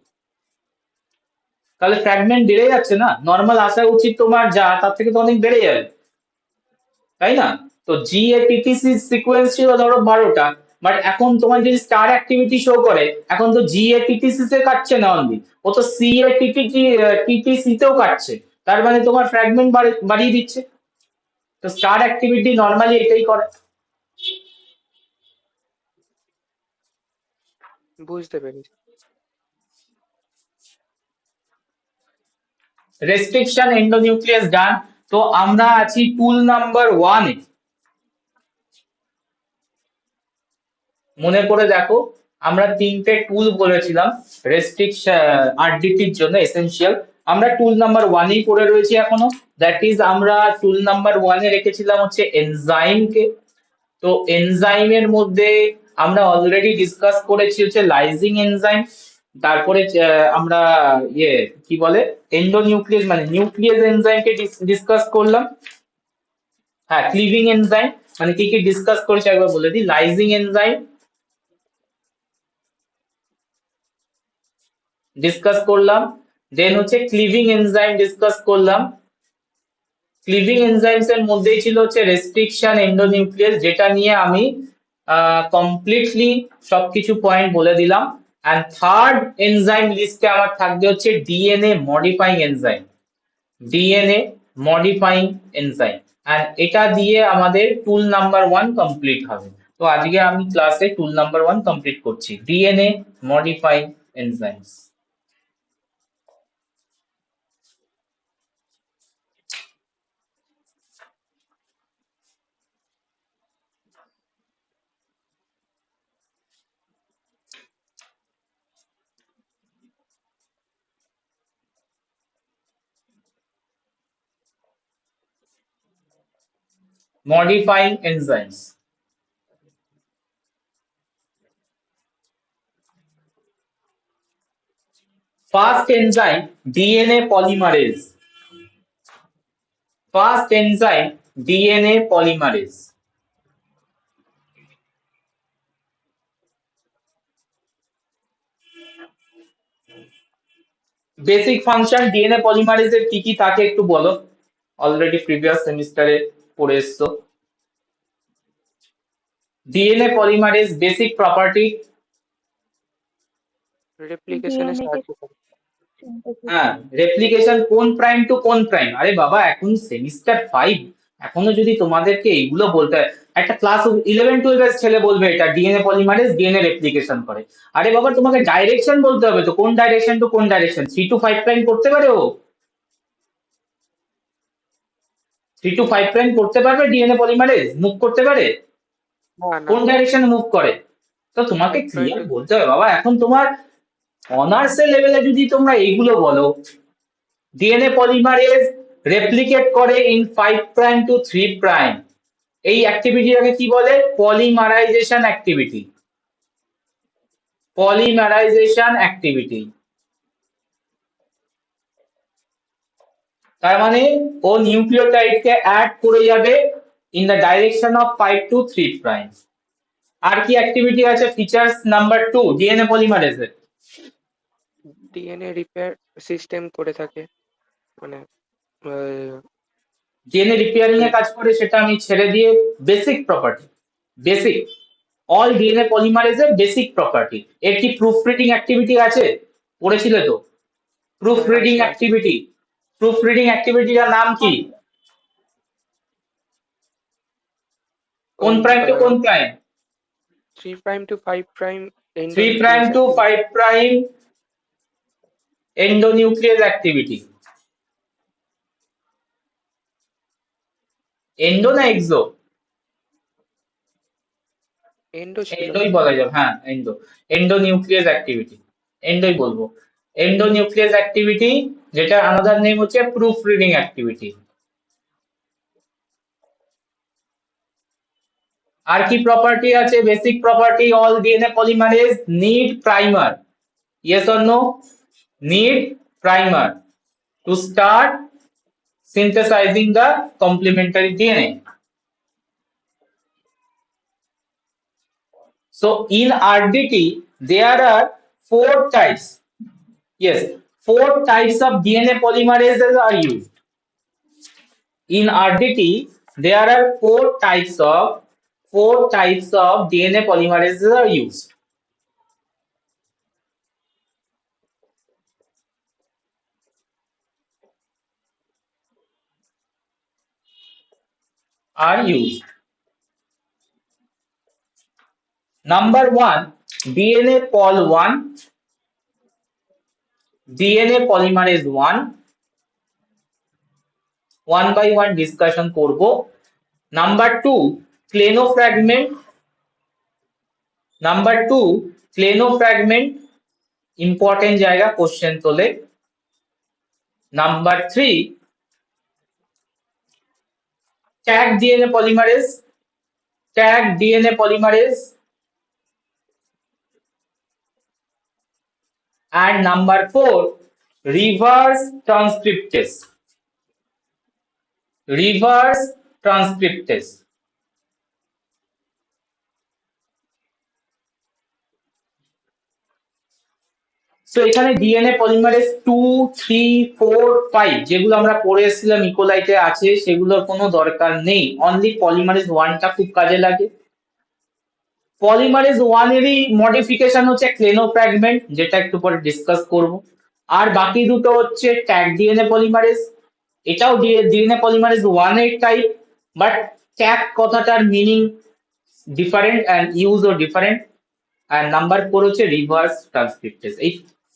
Speaker 1: তাহলে ফ্র্যাগমেন্ট বেড়ে যাচ্ছে না, নর্মাল আসা উচিত তোমার যা তার থেকে তো অনেক বেড়ে যাবে, তাই না? তো জি এ টিটিসি সিকোয়েন্স ছিল ধরো 12টা, বাট এখন তোমার যদি স্টার অ্যাক্টিভিটি শো করে, এখন তো জি এ টিটিসি তে কাটছে না অনলি, ও তো সি এ টিটিসি তেও কাটছে। তার মানে তোমার ফ্র্যাগমেন্ট বাড়িয়ে দিচ্ছে। তো স্টার অ্যাক্টিভিটি নর্মালি এটাই করে।
Speaker 2: বুঝতে পেরেছি।
Speaker 1: রেস্ট্রিকশন এন্ডোনিউক্লিয়াস ডান। তো আমরা আছি টুল নাম্বার 1 এ। মনে করে দেখো, আমরা 3টে টুল বলেছিলাম রেস্ট্রিকশন আরডিটির জন্য এসেনশিয়াল। আমরা টুল নাম্বার 1 এই পড়ে রয়েছি এখনো। দ্যাট ইজ আমরা টুল নাম্বার 1 এ রেখেছিলাম হচ্ছে এনজাইমকে। তো এনজাইমের মধ্যে আমরা অলরেডি ডিসকাস করেছি হচ্ছে লাইজিং এনজাইম। তারপরে আমরা ইয়ে কি বলে এন্ডোনিউক্লিয়াস মানে নিউক্লিয়াস এনজাইমকে ডিসকাস করলাম। হ্যাঁ, ক্লিভিং এনজাইম মানে কি কি ডিসকাস করেছি একবার বলে দিই। লাইজিং এনজাইম ডিসকাস করলাম, দেন হচ্ছে ক্লিভিং এনজাইম ডিসকাস করলাম। ক্লিভিং এনজাইমস এর মধ্যেই ছিল হচ্ছে রেস্ট্রিকশন এন্ডোনিউক্লিয়াস, যেটা নিয়ে আমি কমপ্লিটলি সবকিছু পয়েন্ট বলে দিলাম। এন্ড থার্ড এনজাইম লিস্টে আমার থাকবে হচ্ছে DNA modifying enzyme. DNA modifying enzyme. And এটা দিয়ে আমাদের টুল নাম্বার 1 কমপ্লিট হবে। তো আজকে আমি ক্লাসে টুল নাম্বার 1 কমপ্লিট করছি, DNA modifying enzymes. Modifying enzymes. Fast enzyme DNA polymerase. Fast enzyme DNA polymerase. Basic function DNA পলিমারেজের কি কি থাকে একটু বলো, অলরেডি প্রিভিয়াস সেমিস্টারে পড়ে এসছো। DNA polymerase basic property.
Speaker 2: রেপ্লিকেশনে
Speaker 3: ডিএনএ কে
Speaker 2: সাহায্য করে।
Speaker 3: সিনথেসিস।
Speaker 1: হ্যাঁ, রেপ্লিকেশন কোন প্রাইম টু কোন প্রাইম, আরে বাবা এখন সেমিস্টার 5, এখনো যদি তোমাদেরকে এইগুলো বলতে হয়, একটা ক্লাস 11-12 এর ছেলে বলবে এটা ডিএনএ পলিমারেজ ডিএনএ রেপ্লিকেশন করে। আরে বাবা তোমাকে ডাইরেকশন বলতে হবে তো, কোন ডাইরেকশন টু কোন ডাইরেকশন, 3 to 5 প্রাইম করতে পারে ও? 3 to 5 প্রাইম করতে পারবে ডিএনএ পলিমারেজ, মুভ করতে পারে?
Speaker 2: না না,
Speaker 1: কোন ডাইরেকশনে মুভ করে? তো তোমাকে
Speaker 2: 5
Speaker 1: ক্লিয়ার
Speaker 2: to
Speaker 1: বলতে হবে বাবা। এখন তোমার অনার্স লেভেলে যদি তোমরা এইগুলো বলো, ডিএনএ পলিমারেজ রেপ্লিকেট করে ইন 5 প্রাইম টু 3 প্রাইম, এই অ্যাক্টিভিটিটাকে কি বলে? Polymerisation activity. পলিমারাইজেশন অ্যাক্টিভিটি তার মানে ও নিউক্লিওটাইডকে অ্যাড করে যাবে in the direction of 5 to 3 prime. আর কি অ্যাক্টিভিটি আছে ফিচার্স নাম্বার 2 ডিএনএ পলিমারেজের?
Speaker 2: ডিএনএ রিপেয়ার সিস্টেম করে থাকে, মানে
Speaker 1: ডিএনএ রিপেয়ারিং এ কাজ করে, সেটা আমি ছেড়ে দিয়ে basic property, basic all DNA পলিমারেজের বেসিক প্রপার্টি। এর কি প্রুফ রিডিং অ্যাক্টিভিটি আছে? পড়েছিলে তো প্রুফ
Speaker 2: হ্যাঁ
Speaker 1: রিডিং
Speaker 2: আছে আছে।
Speaker 1: অ্যাক্টিভিটি। প্রুফ রিডিং অ্যাক্টিভিটির নাম কি? কোন প্রাইম টু কোন prime?
Speaker 2: 3 to 5
Speaker 1: 3 prime
Speaker 2: endonuclease
Speaker 1: to 5 prime endonuclease activity. Endo না এক্সো?
Speaker 2: এন্ডো ছিল।
Speaker 1: এন্ডোই বলা যাবে, হ্যাঁ এন্ডো, এন্ডোনিউক্লিয়াস অ্যাক্টিভিটি, এন্ডোই বলবো। এন্ডোনিউক্লিয়াস অ্যাক্টিভিটি, যেটা আনাদার নেম হচ্ছে প্রুফ রিডিং অ্যাক্টিভিটি। আর কি প্রপার্টি আছে? Basic property, all DNA polymerase need primer, yes or no? Need primer to start synthesizing the complementary DNA. So in RDT there are four types. Yes, four types of DNA polymerases are used. In RDT there are four types of DNA polymerases are used. Number one, DNA Pol 1, DNA polymerase 1, one by one discussion করব। Number two, clenofragment, important জায়গা, question তোলে। Number three, tag DNA polymerase, and number four, reverse transcriptase. So এখানে DNA polymerase 2, 3, 4, 5 যেগুলো আমরা পড়ে এসেছিলাম ইকোলাইটে আছে, সেগুলোর কোনো দরকার নেই। অনলি পলিমারেজ 1টা খুব কাজে লাগে। পলিমারেজ 1 এরই মডিফিকেশন হচ্ছে ক্লেনোফ্র্যাগমেন্ট, যেটা একটু পরে ডিসকাস করব। আর বাকি দুটো হচ্ছে ট্যাগ ডিএনএ পলিমারেজ, এটাও ডিএনএ পলিমারেজ 1 এর টাইপ, বাট ট্যাগ কথাটার মিনিং ডিফারেন্ট এন্ড ইউজও ডিফারেন্ট। and number 4 হচ্ছে reverse transcriptase। এই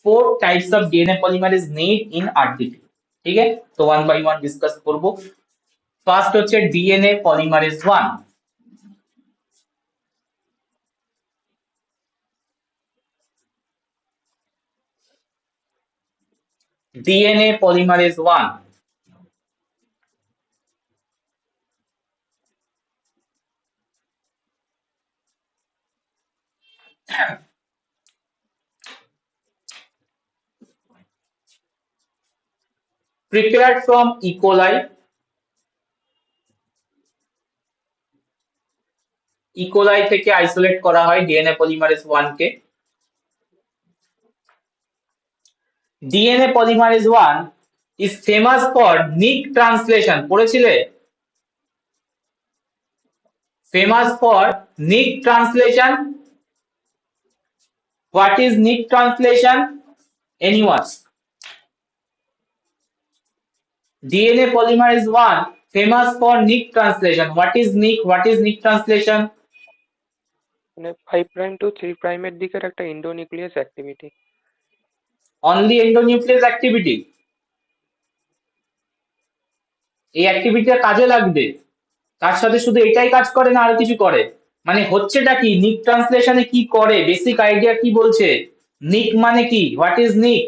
Speaker 1: 4 types of DNA polymerase need in RDT, ঠিক আছে? তো one by one ডিসকাস করব। ফার্স্ট হচ্ছে DNA polymerase 1। DNA polymerase 1, prepared from E. coli, থেকে আইসোলেট করা হয় DNA polymerase 1 K. DNA polymerase 1 is famous for nick translation, পড়েছিলে? famous for nick translation. What is nick translation? Anyone? DNA polymerase 1 famous for nick translation. What is nick translation?
Speaker 2: মানে 5 prime to 3 প্রাইমের দিকের একটা endonuclease activity.
Speaker 1: Only endonuclease activity, এই অ্যাক্টিভিটিটা কাজে লাগবে। তার সাথে শুধু এটাই কাজ করে না, আরো কিছু করে? মানে হচ্ছেটা কি, নিক ট্রান্সলেশনে কি করে, বেসিক আইডিয়া কি বলছে? নিক মানে কি? হোয়াট ইজ নিক?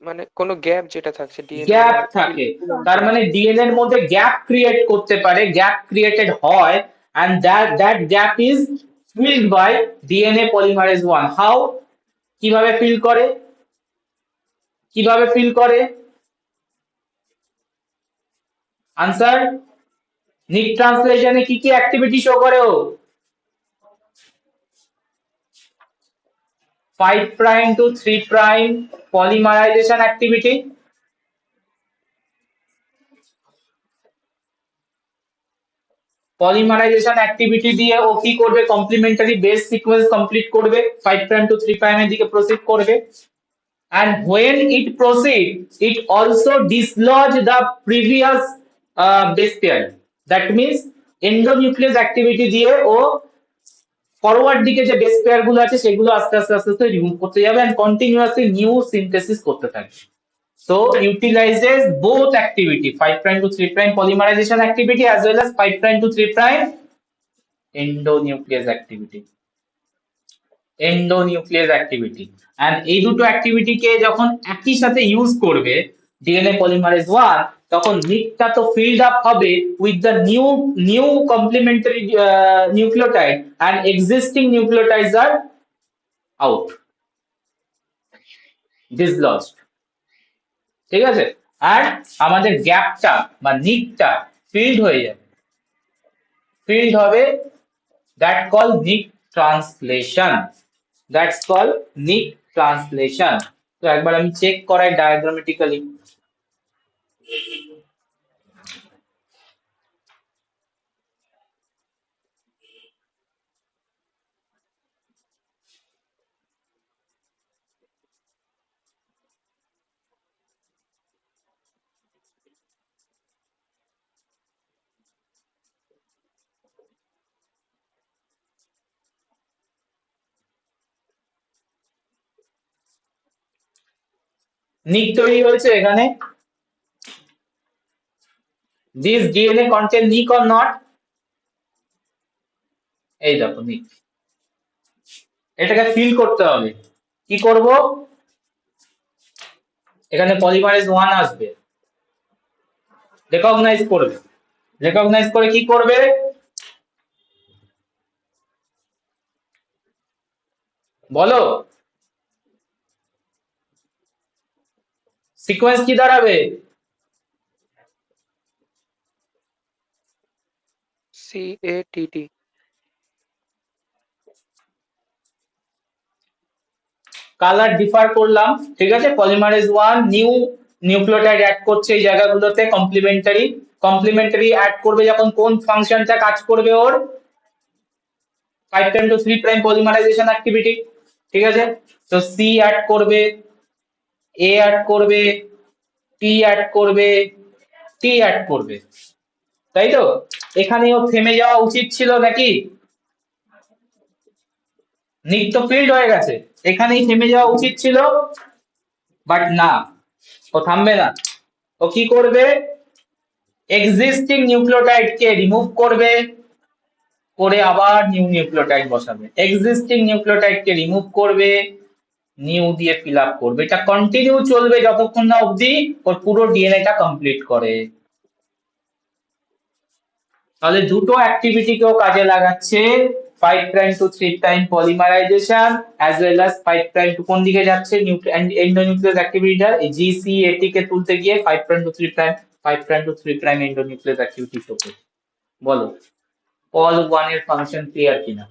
Speaker 2: মানে কোনো গ্যাপ যেটা থাকছে ডিএনএ,
Speaker 1: গ্যাপ থাকে, তার মানে ডিএনএ এর মধ্যে গ্যাপ ক্রিয়েট করতে পারে, গ্যাপ ক্রিয়েটেড হয়, and that gap is filled by DNA polymerase 1. How? কিভাবে ফিল করে? আনসার, নিক ট্রান্সলেশনে কি অ্যাক্টিভিটি শো করে ও? 5 prime to 3 prime polymerization activity. Polymerization activity দিয়ে ও কি করবে? কমপ্লিমেন্টারি বেস সিকোয়েন্স কমপ্লিট করবে, 5 প্রাইম টু 3 প্রাইমের দিকে প্রসিড করবে। and when it proceed it also dislodge the previous base pair. That means endonuclease activity দিয়ে ও ফরওয়ার্ড দিকে যে বেস পেয়ার গুলো আছে সেগুলো আস্তে আস্তে রিমুভ করতে যাবে and continuously new synthesis করতে থাকবে। So utilizes both activity, 5 prime to 3 prime polymerization activity as well as 5 prime to 3 prime endonuclease activity. endonuclease activity and এই দুটো অ্যাক্টিভিটি কে যখন একই সাথে ইউজ করবে ডিএনএ পলিমারেজ 1 তখন নিকটা তো ফিল্ড আপ হবে with the new complementary nucleotide and existing nucleotides are out dislodged, ঠিক আছে। আর আমাদের গ্যাপটা বা নিকটা ফিল্ড হয়ে যাবে, ফিল্ড হবে, that called nick translation, that's called nick translation. তো একবার আমি চেক করাই ডায়াগ্রামেটিক্যালি। নিক তৈরি হয়েছে এখানে, this DNA contain nick or not, এই দেখো নিক, এটাকে ফিল করতে হবে। কি করব, এখানে পলিমারেজ 1 আসবে, রেকগনাইজ করবে, রেকগনাইজ করে কি করবে, বলো সিকোয়েন্স কি দাঁড়াবে,
Speaker 2: CATT।
Speaker 1: কালার ডিফার করলাম, ঠিক আছে। পলিমারেজ 1 নিউ নিউক্লিওটাইড অ্যাড করছে এই জায়গাগুলোতে, কমপ্লিমেন্টারি, কমপ্লিমেন্টারি অ্যাড করবে যখন কোন ফাংশনটা কাজ করবে ওর 5 prime to 3 prime polymerization activity, ঠিক আছে। তো সি অ্যাড করবে, এ অ্যাড করবে, টি অ্যাড করবে, টি অ্যাড করবে, তাই তো। এখানেও থেমে যাওয়া উচিত ছিল নাকি, নিক তো ফিল্ড হয়ে গেছে, এখানেই থেমে যাওয়া উচিত ছিল, বাট না, ও থামবে না। ও কি করবে, এক্সিস্টিং নিউক্লিওটাইড কে রিমুভ করবে, করে আবার নিউ নিউক্লিওটাইড বসাবে, এক্সিস্টিং নিউক্লিওটাইড কে রিমুভ করবে, নিউ দিয়ে ফিল আপ করবে। এটা কন্টিনিউ চলবে যতক্ষণ না অবধি ওর পুরো ডিএনএ টা কমপ্লিট করে। তাহলে দুটো অ্যাক্টিভিটি কেও কাজে লাগাচ্ছে, 5 prime to 3 prime polymerization as well as 5 prime to কোন দিকে যাচ্ছে এন্ডোনিউক্লিয়াস অ্যাক্টিভিটিটা এই জিসিএটি কে তুলতে গিয়ে 5 prime to 3 prime 5 prime to 3 prime endonuclease activity show করছে। বলো পল 1 এর ফাংশন ক্লিয়ার কিনা,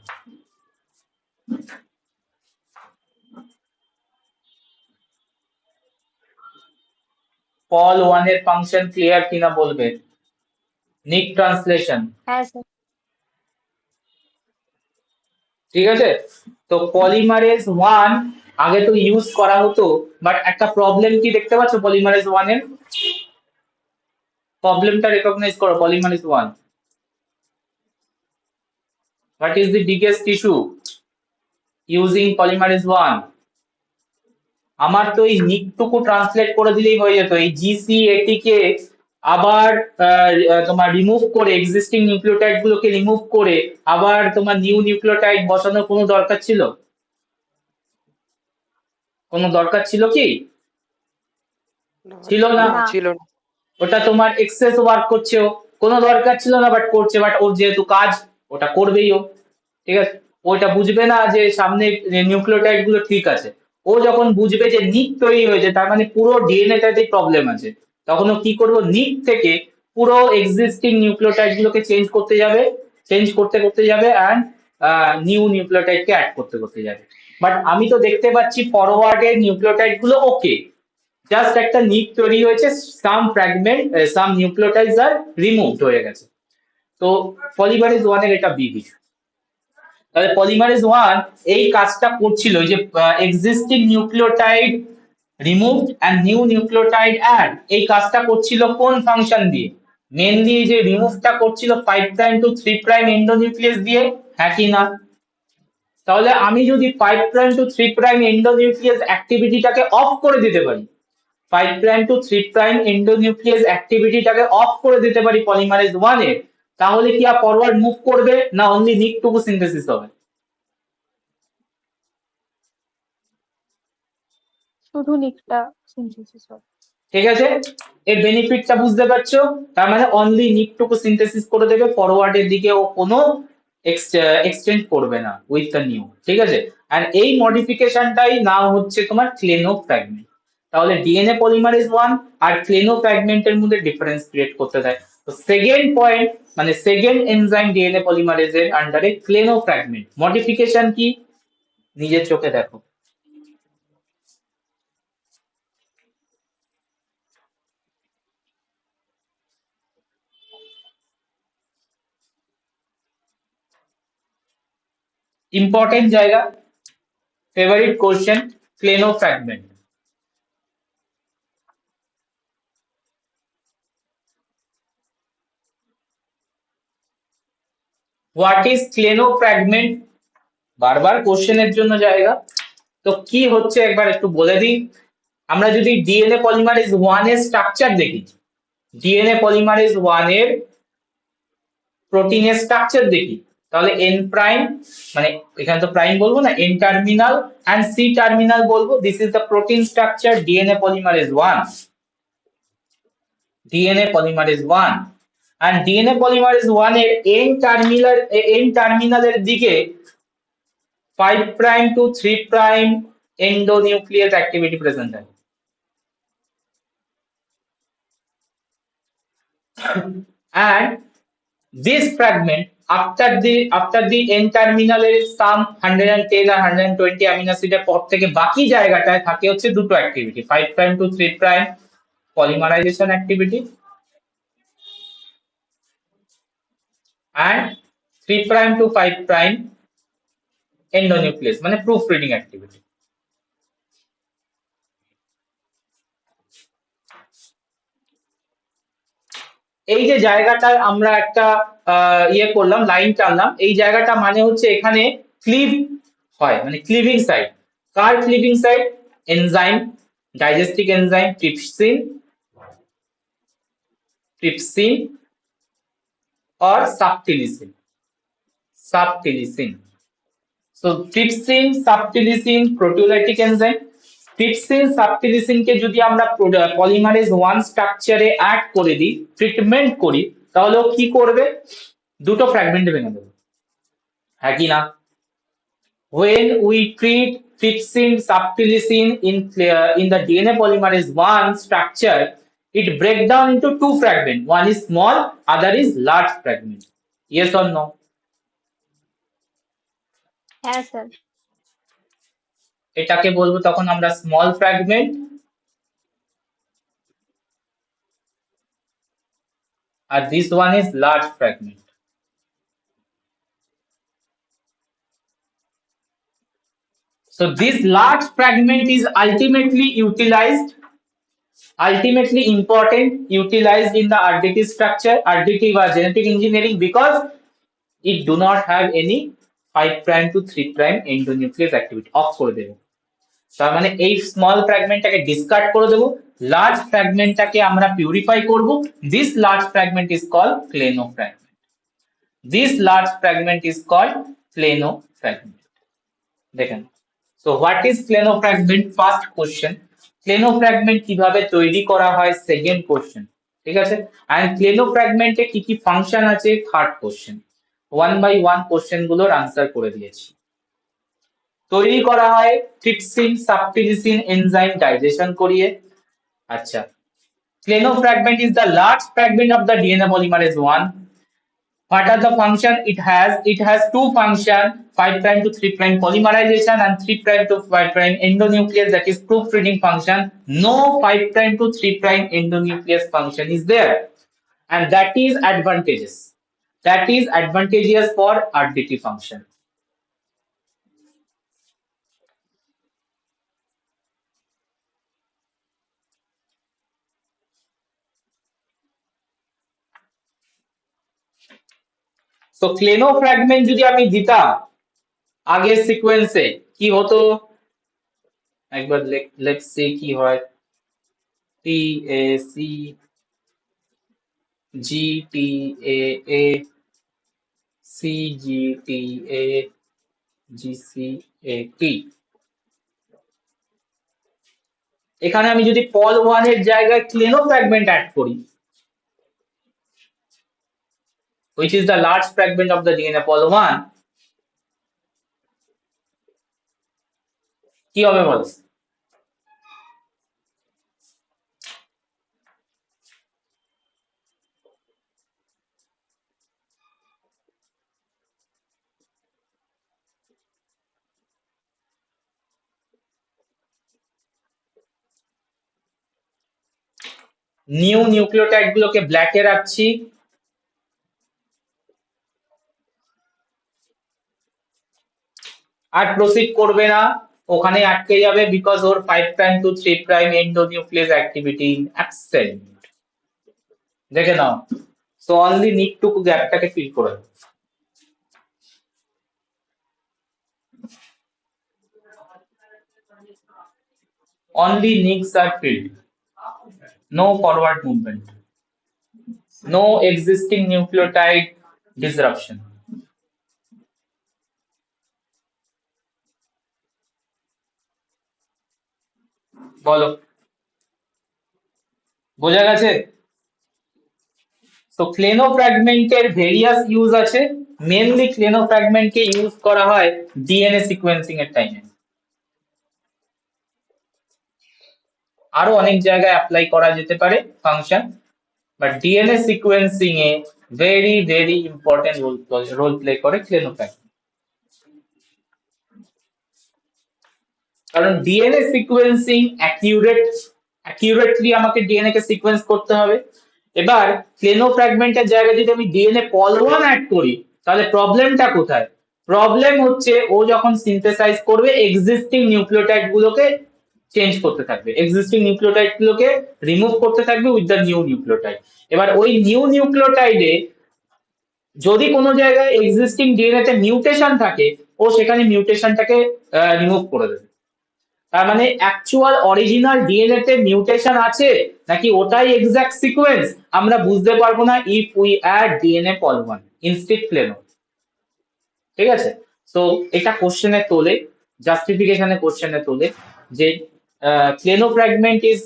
Speaker 1: পল 1 এর ফাংশন ক্লিয়ার কিনা বলবে। নিক ট্রান্সলেশন,
Speaker 3: হ্যাঁ স্যার।
Speaker 1: ঠিক আছে। তো পলিমারেজ 1 আগে তো ইউজ করা হতো, বাট একটা প্রবলেম কি দেখতে পাচ্ছ পলিমারেজ 1 এর, প্রবলেমটা রেকগনাইজ করো। Polymerase 1, what is the biggest issue using polymerase 1? আমার তো এই নিকটুকু ট্রান্সলেট করে দিলেই হয়ে যেত, এই জিসিএটি কে আবার তোমার রিমুভ করে, এক্সিস্টিং নিউক্লিওটাইড গুলোকে রিমুভ করে আবার তোমার নিউ নিউক্লিওটাইড বসানোর কোনো দরকার ছিল, কোনো দরকার ছিল কি, ছিল না।
Speaker 2: ছিল না।
Speaker 1: ওটা তোমার এক্সেস ওয়ার্ক করছে, ও কোনো দরকার ছিল না বাট করছে, বাট ওর যেহেতু কাজ ওটা করবেই ও, ঠিক আছে। ওটা বুঝবে না যে সামনে নিউক্লিওটাইড গুলো ঠিক আছে, ও যখন বুঝবে যে নিক তৈরি হয়েছে তার মানে পুরো ডিএনএ টাতে প্রবলেম আছে, তখন ও কি করবো, নিক থেকে পুরো এক্সিস্টিং নিউক্লিওটাইড গুলোকে চেঞ্জ করতে যাবে, চেঞ্জ করতে করতে যাবে অ্যান্ড নিউ নিউক্লিওটাইড কে অ্যাড করতে করতে যাবে। বাট আমি তো দেখতে পাচ্ছি ফরওয়ার্ডের নিউক্লিওটাইড গুলো ওকে, জাস্ট একটা নিক তৈরি হয়েছে, some fragment some nucleotides are removed হয়ে গেছে। তো পলিমারেজ 1 এর এটা বিগ ইস্যু। তাহলে পলিমারেজ 1 এই কাজটা করছিল যে existing nucleotide remove and new nucleotide add, এই কাজটা করছিল কোন ফাংশন দিয়ে, মেনলি যে রিমুভটা করছিল 5 প্রাইম টু 3 প্রাইম এন্ডোনিউক্লিয়াস দিয়ে, হ্যাঁ কি না। তাহলে আমি যদি 5 প্রাইম টু 3 প্রাইম এন্ডোনিউক্লিয়াস অ্যাক্টিভিটিটাকে অফ করে দিতে পারি, 5 প্রাইম টু 3 প্রাইম এন্ডোনিউক্লিয়াস অ্যাক্টিভিটিটাকে অফ করে দিতে পারি পলিমারেজ 1 এর, তাহলে কি আর ফরওয়ার্ড মুভ করবে না অনলি নিকটুকু সিনথেসিস হবে?
Speaker 3: শুধু নিকটা সিনথেসিস হবে।
Speaker 1: ঠিক আছে, এর বেনিফিটটা বুঝতে পারছো? তার মানে অনলি নিকটুকু সিনথেসিস করে দেবে, ফরওয়ার্ডের দিকে ও কোনো এক্সচেঞ্জ করবে না উইথ দ্য নিউ। ঠিক আছে, আর এই মডিফিকেশনটাই নাম হচ্ছে তোমার ক্লেনো ফ্র্যাগমেন্ট। তাহলে ডিএনএ পলিমারেজ 1 আর ক্লেনো ফ্র্যাগমেন্টের মধ্যে ডিফারেন্স ক্রিয়েট করতে দেয়। তো সেকেন্ড পয়েন্ট মানে সেকেন্ড এনজাইম ডিএনএ পলিমারেজের আন্ডারে ক্লেনো ফ্র্যাগমেন্ট মডিফিকেশন কি নিজের চোখে দেখো। ইম্পর্টেন্ট জায়গা, favourite question, ক্লেনো fragment. What is Klenow fragment, বারবার কোশ্চেনের জন্য জায়গা। তো কি হচ্ছে একবার একটু বলে দিই। আমরা যদি ডিএনএ পলিমারেজ 1 এর স্ট্রাকচার দেখি, ডিএনএ পলিমারেজ 1 এর প্রোটিনের স্ট্রাকচার দেখি, তাহলে এন প্রাইম মানে এখানে তো প্রাইম বলবো না, N terminal end C terminal বলবো। This is the protein structure DNA polymerase 1, DNA polymerase 1। and DNA polymerase 1 এর এন টার্মিনালের দিকে 5 prime to 3 prime endonuclease activity present है। and this fragment after the n terminal এর some 110 আর 120 amino অ্যাসিডের পর থেকে বাকি জায়গাটায় থাকে হচ্ছে দুটো activity, 5 prime to 3 prime polymerization activity and 3 prime to 5 prime endonuclease মানে প্রুফ রিডিং অ্যাক্টিভিটি। এই যে জায়গাটায় আমরা একটা ইয়ে করলাম, লাইন টানলাম, এই জায়গাটা মানে হচ্ছে এখানে ক্লিভ হয়, মানে ক্লিভিং সাইট। কার cleaving site? Enzyme, digestive enzyme trypsin or subtilisin। So trypsin, subtilisin, proteolytic enzyme। trypsin, subtilisin কে যদি আমরা পলিমারেজ 1 স্ট্রাকচারে অ্যাড করে দিই, ট্রিটমেন্ট করি, তাহলে ও কি করবে? দুটো ফ্র্যাগমেন্টে ভেঙে দেবে, হ্যাঁ কি না? When we treat trypsin, subtilisin in the DNA polymerase 1 structure, it breaks down into two fragments. One is small, other is large fragment. Yes or no?
Speaker 3: হ্যাঁ স্যার।
Speaker 1: এটাকে বলবো তখন আমরা স্মল ফ্র্যাগমেন্ট, আর this one is large fragment। So this large fragment is ultimately important utilized in the RDT structure, RDT or genetic engineering, because it do not have any 5 prime to 3 prime endonuclease activity, of করে দেব। তার মানে এই small ফ্র্যাগমেন্টটাকে discard করে দেব, large ফ্র্যাগমেন্টটাকে আমরা purify করব। This large fragment is called Klenow fragment. This large fragment is called Klenow fragment. দেখেন, so what is Klenow fragment? First question. ক্লেনো ফ্র্যাগমেন্ট কিভাবে তৈরি করা হয়? Second question. ঠিক আছে, এন্ড ক্লেনো ফ্র্যাগমেন্টে কি কি ফাংশন আছে? Third question. One by one question গুলোর আনসার করে দিয়েছি। তৈরি করা হয় ট্রিপসিন, সাবটিলিসিন এনজাইম ডাইজেশন করিয়ে। আচ্ছা, Klenow fragment is the large fragment of the DNA polymerase 1। What are the function it has? It has two function, 5 prime to 3 prime polymerization and 3 prime to 5 prime endonuclease, that is proofreading function. No 5 prime to 3 prime endonuclease function is there, and that is advantageous. That is advantageous for RDT function. So Klenow fragment যদি আমি দিতাম আগের সিকোয়েন্সে কি হতো? একবার let's see কি হয়। T A C GTAA, CGTA, GCAT। এখানে আমি যদি পল 1 এর জায়গায় ক্লেনো ফ্র্যাগমেন্ট অ্যাড করি, which is the large fragment of the DNA pol 1, কি হবে বলো? নিউ নিউক্লিওটাইড গুলোকে ব্ল্যাকে রাখছি, আর প্রসিড করবে না, ওখানে আটকে যাবে, বিকজ ওর 5 prime to 3 prime endonuclease activity absent. দেখে নাও, সো অনলি নিড টু গ্যাপটাকে ফিল করে দাও। Only nicks are filled, no forward movement, no existing nucleotide disruption. বলো, বোঝা গেছে? তো ক্লেনো ফ্র্যাগমেন্টের ভেরিয়াস ইউজ আছে, মেনলি ক্লেনো ফ্র্যাগমেন্টকে ইউজ করা হয় ডিএনএ সিকোয়েন্সিং এর টাইমে। আরো অনেক জায়গায় অ্যাপ্লাই করা যেতে পারে ফাংশন, বাট ডিএনএ সিকোয়েন্সিং এ very very important role play করে ক্লেনো ফ্র্যাগমেন্ট। কারণ ডিএনএ সিকোয়েন্সিং অ্যাকিউরেটলি আমাকে ডিএনএ কে সিকোয়েন্স করতে হবে। এবার ক্লেনো ফ্র্যাগমেন্টের জায়গায় যদি আমি ডিএনএ পল 1 অ্যাড করি, তাহলে প্রবলেমটা কোথায়? প্রবলেম হচ্ছে ও যখন সিনথেসাইজ করবে এক্সিস্টিং নিউক্লিওটাইড গুলোকে চেঞ্জ করতে থাকবে, এক্সিস্টিং নিউক্লিওটাইড গুলোকে রিমুভ করতে থাকবে উইথ দ্য নিউ নিউক্লিওটাইড। এবার ওই নিউ নিউক্লিওটাইডে যদি কোনো জায়গায় এক্সিস্টিং ডিএনএ তে মিউটেশন থাকে, ও সেখানে মিউটেশনটাকে রিমুভ করে দেবে। তার মানে অ্যাকচুয়াল অরিজিনাল ডিএনএ তে মিউটেশন আছে নাকি ওটাই এক্সাক্ট সিকোয়েন্স আমরা বুঝতে পারবো না if we add DNA pol 1 instead Klenow. ঠিক আছে? সো এটা কোশ্চেনে তোলে, জাস্টিফিকেশনে কোশ্চেনে তোলে যে Klenow fragment is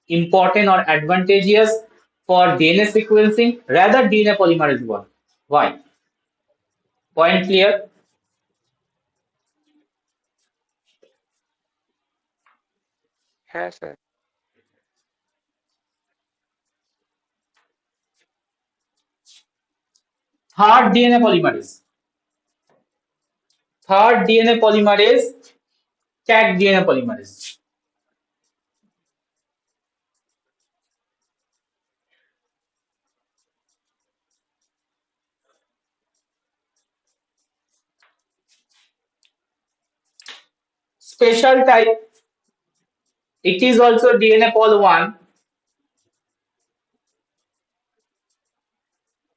Speaker 1: important or advantageous for DNA sequencing rather DNA polymerase 1. Why? Point clear?
Speaker 2: হ্যাঁ sir.
Speaker 1: Third DNA polymerase. Third DNA polymerase, Taq DNA polymerase. Special type. It is also DNA pol 1,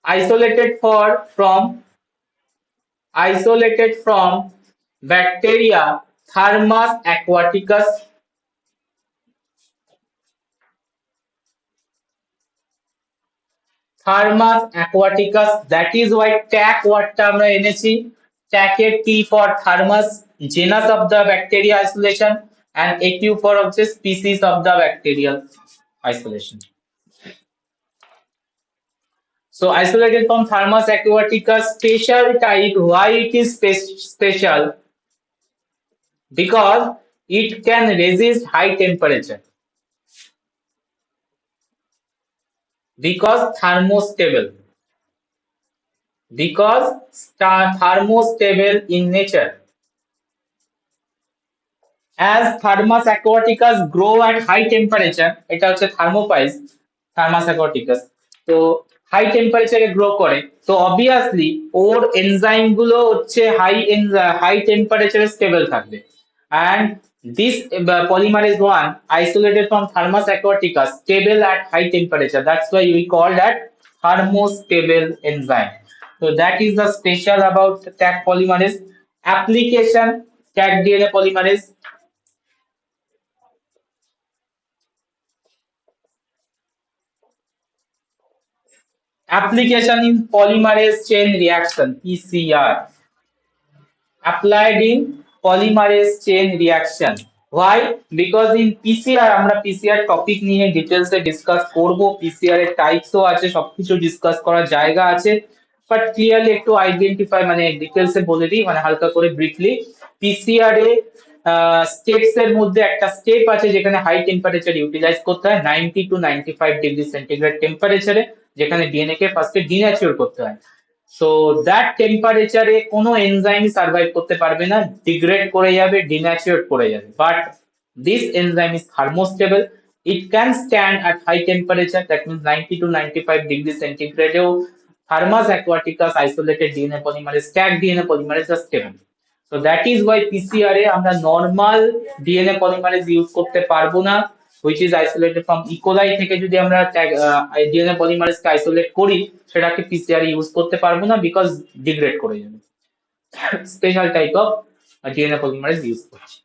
Speaker 1: isolated from bacteria Thermus aquaticus. Thermus aquaticus, that is why Taq ওয়ার্ডটা আমরা এনেছি। Taq এর T for Thermus, genus of the bacteria isolation, and AQ for হচ্ছে species of the bacterial isolation. So isolated from Thermus aquaticus, special type. Why it is special? Because it can resist high temperature. Because thermostable. Because thermostable in nature. As Thermus aquaticus grow at high temperature, এটা হচ্ছে থার্মোপাইস, Thermus aquaticus, তো high টেম্পারেচারে grow করে, তো obviously ওর enzyme গুলো হচ্ছে high টেম্পারেচারে stable থাকবে। And this polymerase 1 isolated from Thermus aquaticus stable at high temperature, that's why we call that thermostable enzyme. So that is the special about Taq polymerase. Application, Taq DNA polymerase. Application in polymerase chain reaction, PCR. Applied in polymerase chain reaction. Why? Because in PCR আমরা PCR topic নিয়ে ডিটেলসে discuss করব, PCR এর টাইপসও আছে, সবকিছু discuss করার জায়গা আছে, বাট ক্লিয়ারলি একটু আইডেন্টিফাই মানে ডিটেলসে বলে দিই, মানে হালকা করে ব্রিফলি। পিসিআর এ স্টেপস এর মধ্যে একটা স্টেপ আছে যেখানে হাই টেম্পারেচার ইউটিলাইজ করতে হয় 90 to 95 ডিগ্রি সেন্টিগ্রেড টেম্পারেচারে, যেখানে ডিএনএ কে ফার্স্টে ডিন্যাচুর করতে হয়। সো দ্যাট টেম্পারেচারে কোনো এনজাইম সার্ভাইভ করতে পারবে না, ডিগ্রেড করে যাবে, ডিন্যাচুরেট করে যাবে। But this enzyme is thermostable, it can stand at high temperature, that means 90 to 95 degree centigrade এও Thermus aquaticus isolated DNA polymerase, stacked DNA polymerase are stable. So that is why PCR এ আমরা normal DNA polymerase use করতে পারবো না, which is isolated from E. coli থেকে যদি আমরা DNA পলিমারেজকে isolate করি, সেটাকে পিসিআর ইউজ করতে পারবো না, বিকজ ডিগ্রেড করে যাবে। Special type of DNA polymerase use করছি।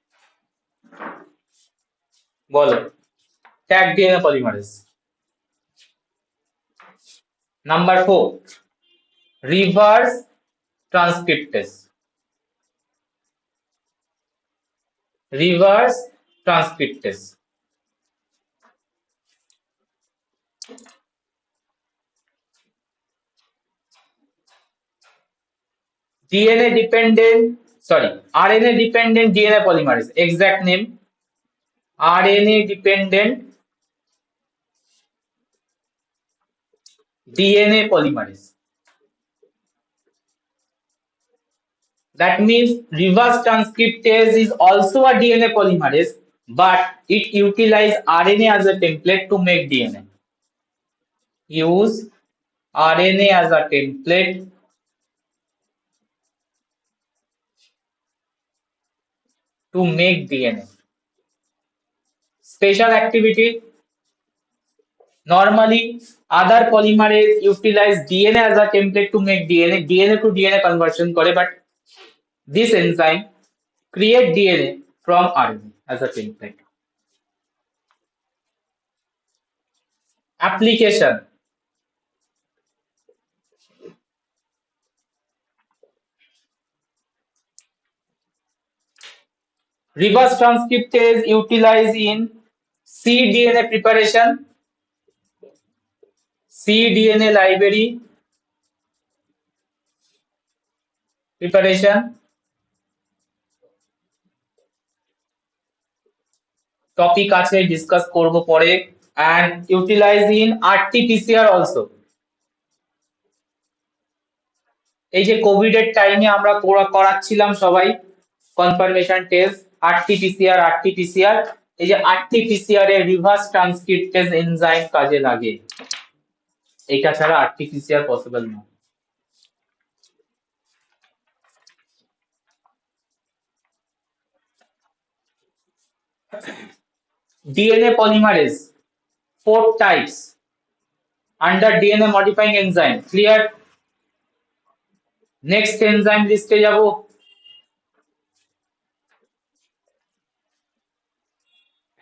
Speaker 1: বলো Taq DNA polymerase. Number 4, reverse transcriptase. reverse transcriptase. DNA dependent, sorry, RNA dependent DNA polymerase, exact name RNA dependent DNA polymerase. That means reverse transcriptase is also a DNA polymerase, but it utilizes RNA as a template to make DNA. Use RNA as a template to make DNA. Special activity. Normally, other polymerase utilize DNA as a template to make DNA, DNA to DNA conversion করে, but this enzyme create DNA from RNA as a template. Application. Reverse transcriptase utilized in cDNA preparation, cDNA library preparation, topic আছে discuss করব পরে, and utilized in RT-PCR also. এই যে Covid এর টাইমে আমরা করাচ্ছিলাম সবাই কনফার্মেশন টেস্ট, RT-PCR, এই যে RT-PCR এর রিভার্স ট্রান্সক্রিপ্টেজ এনজাইম কাজে লাগে, এটা ছাড়া RT-PCR পসিবল না। DNA polymerase, 4 types under DNA modifying enzyme. Clear? Next enzyme liste যাব।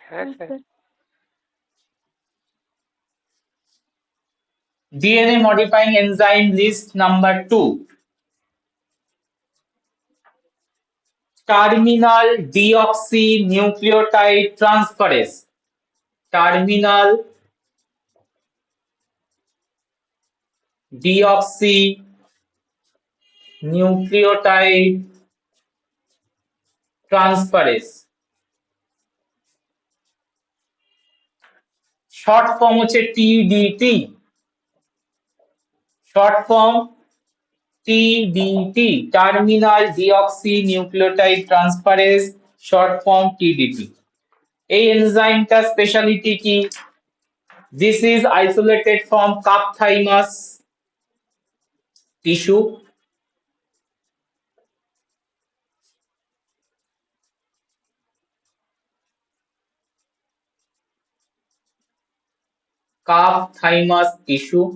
Speaker 2: হ্যাঁ sir.
Speaker 1: DNA modifying enzyme list number 2. Terminal deoxynucleotide transferase. Terminal deoxynucleotide transferase. Short form হচ্ছে TDT. Short form TDT, terminal deoxynucleotide transferase, short form TDT. এই এনজাইমটা speciality কি? This is isolated from cup thymus tissue. Cup thymus tissue.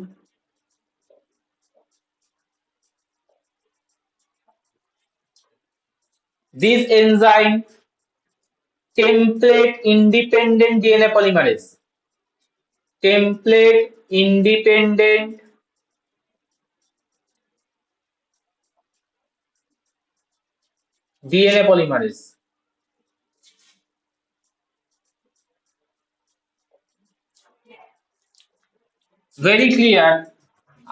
Speaker 1: This enzyme template independent DNA polymerase. Template independent DNA polymerase. Very clear.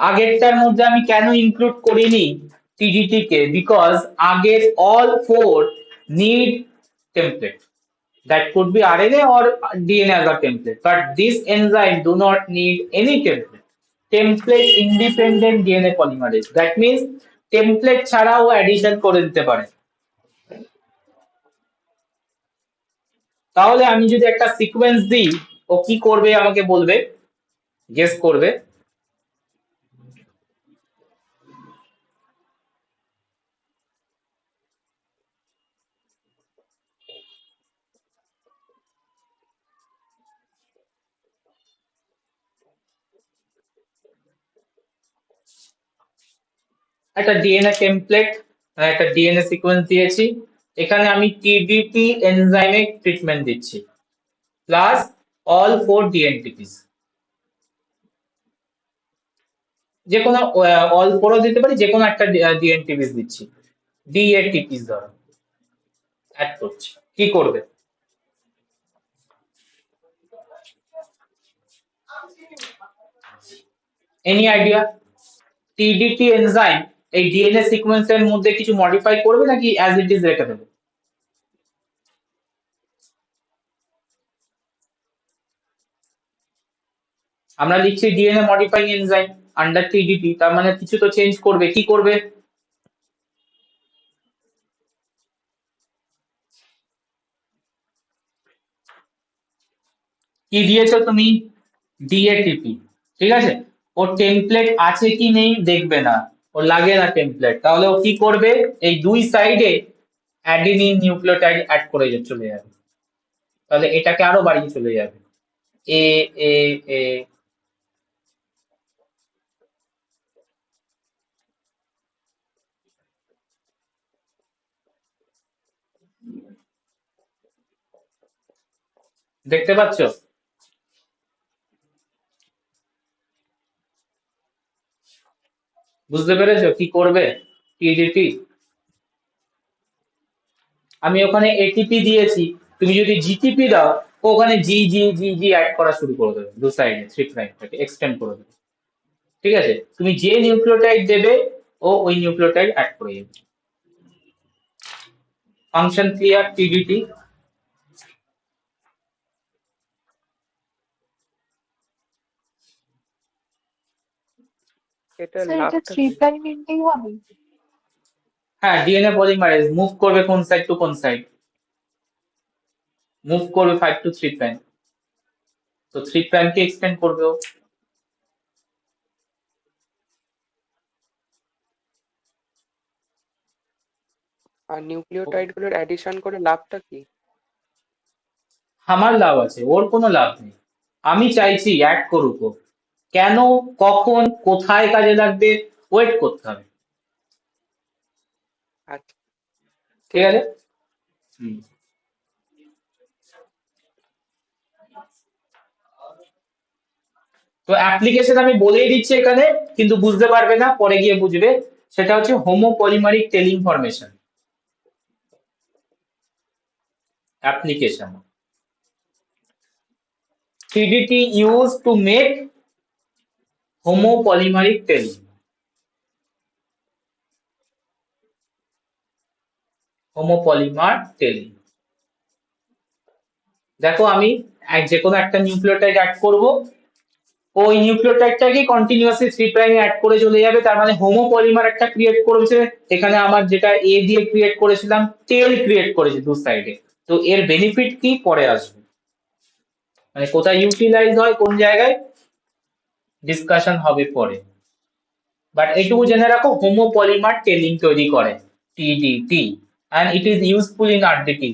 Speaker 1: আগেরটার মধ্যে আমি কেন include করিনি টিডিটি কে, because আগের all four need template, that could be RNA or DNA as a template, but this enzyme do not need any template. Template independent DNA polymerase, that means template ছাড়াও addition করে দিতে পারে। তাহলে আমি যদি একটা সিকোয়েন্স দিই, ও কি করবে আমাকে বলবে, গেস করবে। একটা ডিএনএ টেমপ্লেট, একটা ডিএনএ সিকোয়েন্স দিয়েছি, এখানে আমি টিডিটি এনজাইমে ট্রিটমেন্ট দিচ্ছি প্লাস অল ফোর ডিএনটিপিস, যে কোনো অল ফোরও দিতে পারি, যে কোনো একটা ডিএনটিপিস দিচ্ছি, ডিএটিপিস ধরো অ্যাড করছি, কি করবে? Any idea? টিডিটি এনজাইম এই ডিএনএ সিকোয়েন্সের মধ্যে কিছু মডিফাই করবে নাকি অ্যাজ ইট ইজ রেখে দেবে? আমরা লিখছি ডিএনএ মডিফাইং এনজাইম আন্ডার টিডিটি, তার মানে কিছু তো চেঞ্জ করবে, কি করবে? কি দিয়েছো তুমি? ডিএটিপি, ঠিক আছে। ওর টেমপ্লেট আছে কি নেই দেখবে না, ওর লাগে না টেমপ্লেট, তাহলে ও কি করবে, এই দুই সাইডে অ্যাডিনিন নিউক্লিওটাইড অ্যাড করে চলে যাবে, তাহলে এটাকে আরো বাড়িয়ে চলে যাবে, এ এ এ। দেখতে পাচ্ছ? বুঝতে পেরেছো কি করবে টিডিটি? আমি ওখানে এটিপি দিয়েছি, তুমি যদি জিটিপি দাও, ও ওখানে জি জি জি জি অ্যাড করা শুরু করে দেবে, দু সাইডে থ্রি প্রাইমটাকে এক্সটেন্ড করে দেবে, ঠিক আছে। তুমি যে নিউক্লিওটাইড দেবে ও ওই নিউক্লিওটাইড অ্যাড করে দেবে। Function clear TDT?
Speaker 2: এটা
Speaker 3: স্যার এটা
Speaker 2: লাভটা
Speaker 3: থ্রি
Speaker 2: কি?
Speaker 3: প্রাইম এন্ডিং হবে?
Speaker 1: হ্যাঁ, ডিএনএ পলিমারেজ মুভ করবে কোন সাইড টু কোন সাইড, মুভ করবে 5 to 3 প্রাইম, তো 3 প্রাইম কে এক্সটেন্ড করবে ও।
Speaker 2: আর নিউক্লিওটাইড গুলোর অ্যাডিশন করে লাভটা কি?
Speaker 1: আমার লাভ আছে, ওর কোনো লাভ নেই, আমি চাইছি অ্যাড করুক ও, কেন, কখন, কোথায় কাজে লাগবে, ওয়েট করতে হবে,
Speaker 2: আচ্ছা,
Speaker 1: ঠিক
Speaker 2: ঠিক
Speaker 1: আছে।
Speaker 2: আছে।
Speaker 1: হুম। তো অ্যাপ্লিকেশন আমি বলেই দিচ্ছি এখানে, কিন্তু বুঝতে পারবে না, পরে গিয়ে বুঝবে। সেটা হচ্ছে homopolymeric tailing formation application, TDT used to make homopolymeric tailing, homopolymer tailing. দেখো আমি যে কোনো একটা নিউক্লিওটাইড অ্যাড করব, ওই নিউক্লিওটাইডটাকে কন্টিনিউয়াসলি থ্রি প্রাইমে অ্যাড করে চলে যাবে, তার মানে হোমোপলিমার একটা ক্রিয়েট করেছে, এখানে আমার যেটা এ দিয়ে ক্রিয়েট করেছিলাম টেল ক্রিয়েট করেছে দু সাইডে। তো এর বেনিফিট কি পরে আসবে, মানে কোথায় ইউটিলাইজ হয় কোন জায়গায় ডিসকাশন হবে পরে, বাট এটুকু জেনে রাখো হোমোপলিমার টেলিং তৈরি করে টিডিটি, and it is useful in RDT.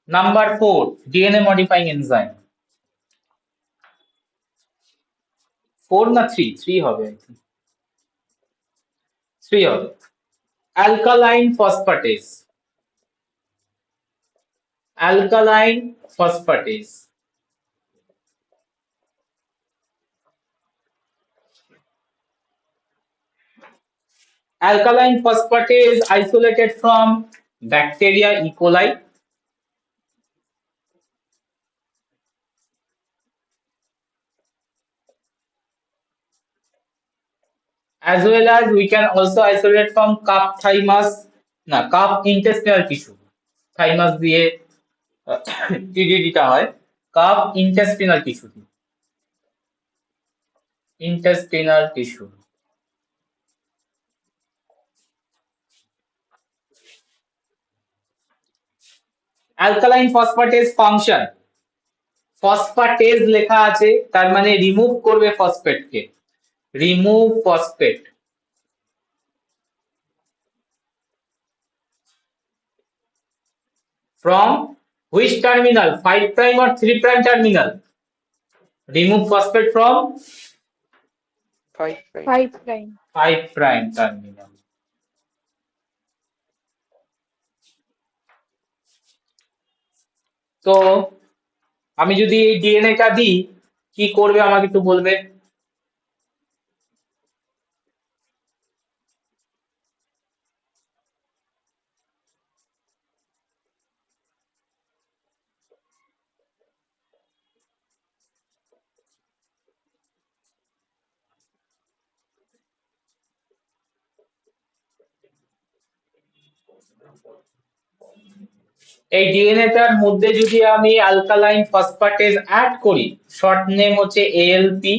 Speaker 1: Number 4, DNA modifying enzyme. 4 না 3? 3 হবে, I think 3 হবে। Alkaline phosphatase, alkaline phosphatase, alkaline phosphatase isolated from bacteria E. coli. As well as we can also isolate from cup thymus, cup intestinal tissue. Thymus দিয়ে টিডিডিটা হয় calf intestinal tissue, intestinal tissue. Alkaline phosphatase function, phosphatase লেখা আছে তার মানে remove করবে ফসফেটকে, remove phosphate from which terminal, 5 prime or 3 prime terminal? Remove phosphate from
Speaker 2: 5 prime.
Speaker 3: 5 prime.
Speaker 1: 5 prime terminal. তো আমি যদি ডিএনএ টা দিই কি করবে আমাকে একটু বলবে? এই ডিএনএ টার মধ্যে যদি আমি অ্যালকালাইন ফসফেটেজ অ্যাড করি, শর্ট নেম হচ্ছে এএলপি।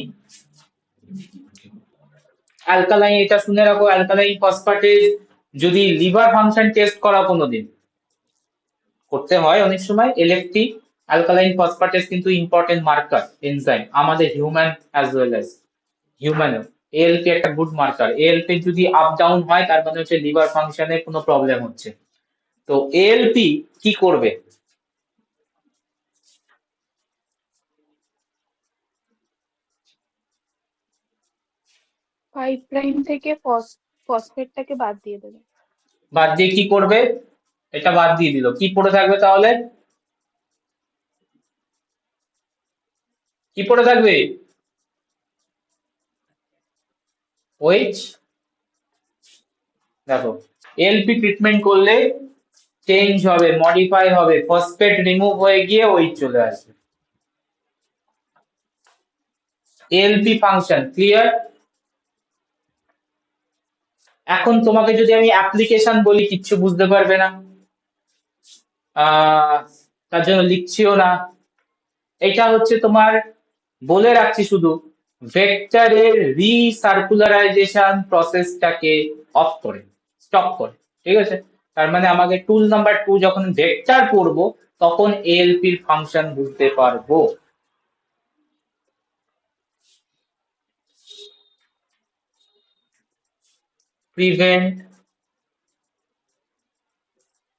Speaker 1: অ্যালকালাইন, এটা শুনে রাখো, অ্যালকালাইন ফসফেটেজ যদি লিভার ফাংশন টেস্ট করা কোনোদিন করতে হয় অনেক সময়, এলএফটি অ্যালকালাইন ফসফেটেজ কিন্তু ইম্পর্টেন্ট মার্কার এনজাইম আমাদের হিউম্যান অ্যাজ ওয়েল অ্যাজ হিউম্যানও। এএলপি একটা গুড মার্কার। এএলপি যদি আপ ডাউন হয় তার মানে হচ্ছে লিভার ফাংশনে কোনো প্রবলেম হচ্ছে। তো এএলপি কি করবে?
Speaker 3: 5 প্রাইম থেকে ফসফেটটাকে বাদ দিয়ে দেবে।
Speaker 1: বাদ দিয়ে কি করবে? এটা বাদ দিয়ে দিল, কি পড়ে থাকবে তাহলে? কি পড়ে থাকবে? ওইচ। দেখো এলপি ট্রিটমেন্ট করলে চেঞ্জ হবে, মডিফাই হবে, ফসফেট রিমুভ হয়ে গিয়ে ওইচ চলে আসবে। LP function clear? এখন তোমাকে যদি আমি অ্যাপ্লিকেশন বলি কিচ্ছু বুঝতে পারবে না, তার জন্য লিখছিও না। এটা হচ্ছে তোমার, বলে রাখছি শুধু, ভেক্টরের রিসার্কুলারাইজেশন প্রসেসটাকে অফ করে, স্টপ করে, ঠিক আছে? তার মানে আমাকে টুল নাম্বার 2 যখন ভেক্টর পড়বো তখন এএলপির ফাংশন বুঝতে পারবো। prevent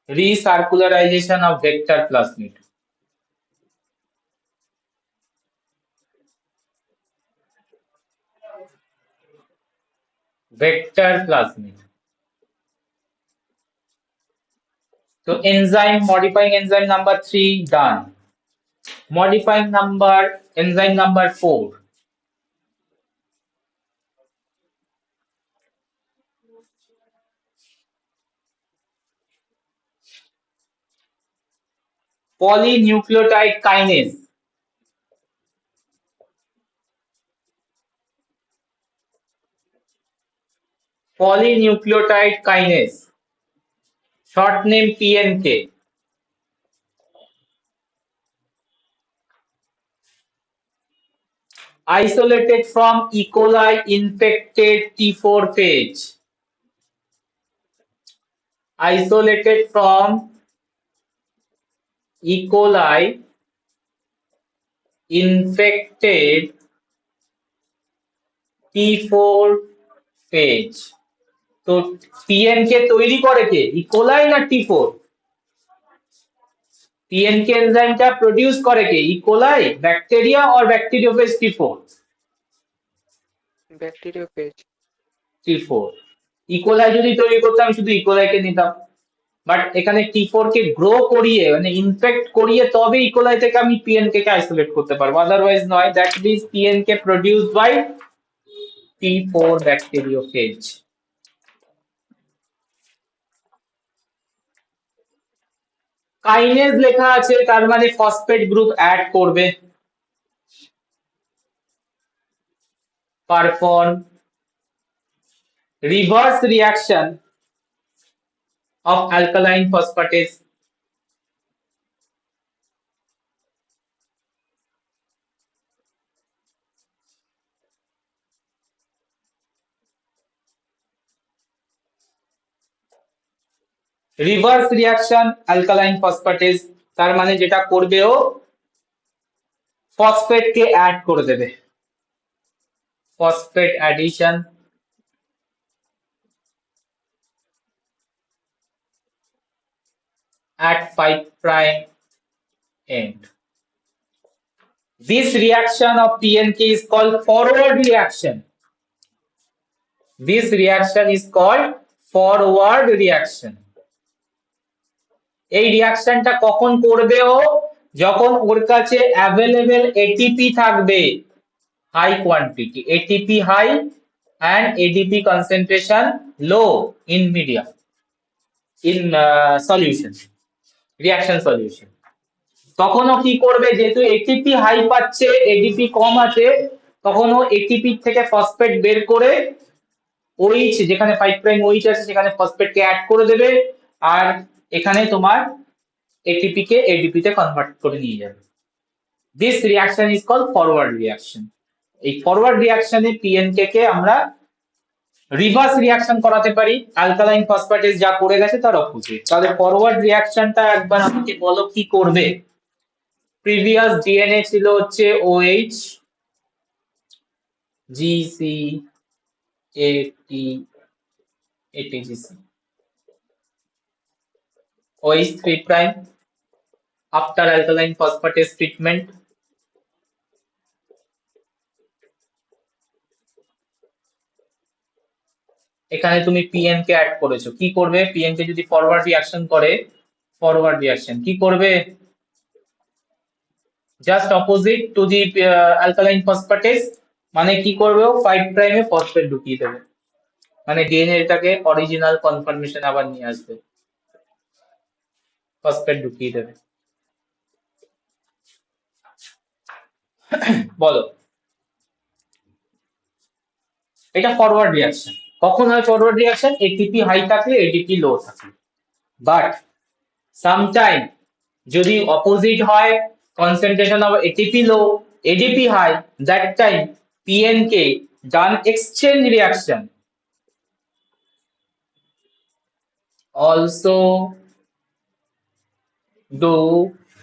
Speaker 1: recircularization of vector plasmid. Vector plasmid. So enzyme, modifying enzyme number 3 done. Modifying enzyme number 4. Polynucleotide kinase. Polynucleotide kinase. Short name PNK. Isolated from E. coli infected T4 phage. Isolated from E. coli infected T4 phage. তো পিএনকে তৈরি করে কে? ই কোলাই না টি4? পিএনকে এনজাইমটা produce করে কে? ই কোলাই, bacteria or bacteriophage টি4?
Speaker 2: Bacteriophage
Speaker 1: টি4। ই কোলাই যদি তৈরি করতাম শুধু ই কোলাইকে নিতাম, বাট এখানে টি4 কে গ্রো করিয়ে মানে ইনফেক্ট করিয়ে তবে ই কোলাই থেকে আমি পিএনকে কে আইসোলেট করতে পারবো, আদারওয়াইজ নয়। That means PNK produced by টি4 ব্যাকটেরিওফেজ। কাইনেজ লেখা আছে, তার মানে ফসফেট গ্রুপ অ্যাড করবে। Perform reverse reaction of alkaline phosphatase. Reverse reaction alkaline phosphatase, তার মানে যেটা করবে ও ফসফেট কে অ্যাড করে দেবে। Phosphate addition at 5 prime end. This reaction of PNK is called forward reaction. This reaction is called forward reaction. এই রিয়াকশনটা কখন করবে ও? যখন ওর কাছে অ্যাভেলেবল এটিপি থাকবে, high quantity ATP high and ADP concentration low in media, in solution, reaction solution. তখন ও কি করবে, যেহেতু এটিপি হাই পাচ্ছে এডিপি কম আছে, তখন ও এটিপি থেকে ফসফেট বের করে OH, যেখানে 5 প্রাইম OH আছে সেখানে ফসফেট কে অ্যাড করে দেবে, আর এখানে তোমার এটিপি কে এডিপি তে কনভার্ট করে নিয়ে যাবে। This reaction is called forward reaction. এই ফরওয়ার্ড রিঅ্যাকশনে পিএনকে কে আমরা রিভার্স রিঅ্যাকশন করাতে পারি, অ্যালকালাইন ফসফেটেজ যা করে গেছে তার অপোজিট। তাহলে ফরওয়ার্ড রিঅ্যাকশনটা একবার আমাকে বলো কি করবে। প্রিভিয়াস ডিএনএ ছিল হচ্ছে OH GC ATGC, OH 3 prime after alkaline phosphatase treatment এখানে তুমি পিএন কে অ্যাড করেছো, কি করবে? পিএন কে যদি ফরওয়ার্ড রিঅ্যাকশন করে, ফরওয়ার্ড রিঅ্যাকশন কি করবে? Just opposite to the alkaline phosphatase, মানে কি করবে? 5 প্রাইমে ফসফেট ঢুকিয়ে দেবে, মানে ডিএনএটাকে অরিজিনাল কনফার্মেশন আবার নিয়ে আসবে, ফসফেট ঢুকিয়ে দেবে। বলো, এটা ফরওয়ার্ড রিঅ্যাকশন। কখন হয় ফরওয়ার্ড রিঅ্যাকশন? এটিপি হাই থাকলে এডিপি লো থাকলে। বাট সামটাইম যদি অপোজিট হয়, concentration of ATP low ADP high, that time PNK done exchange reaction also do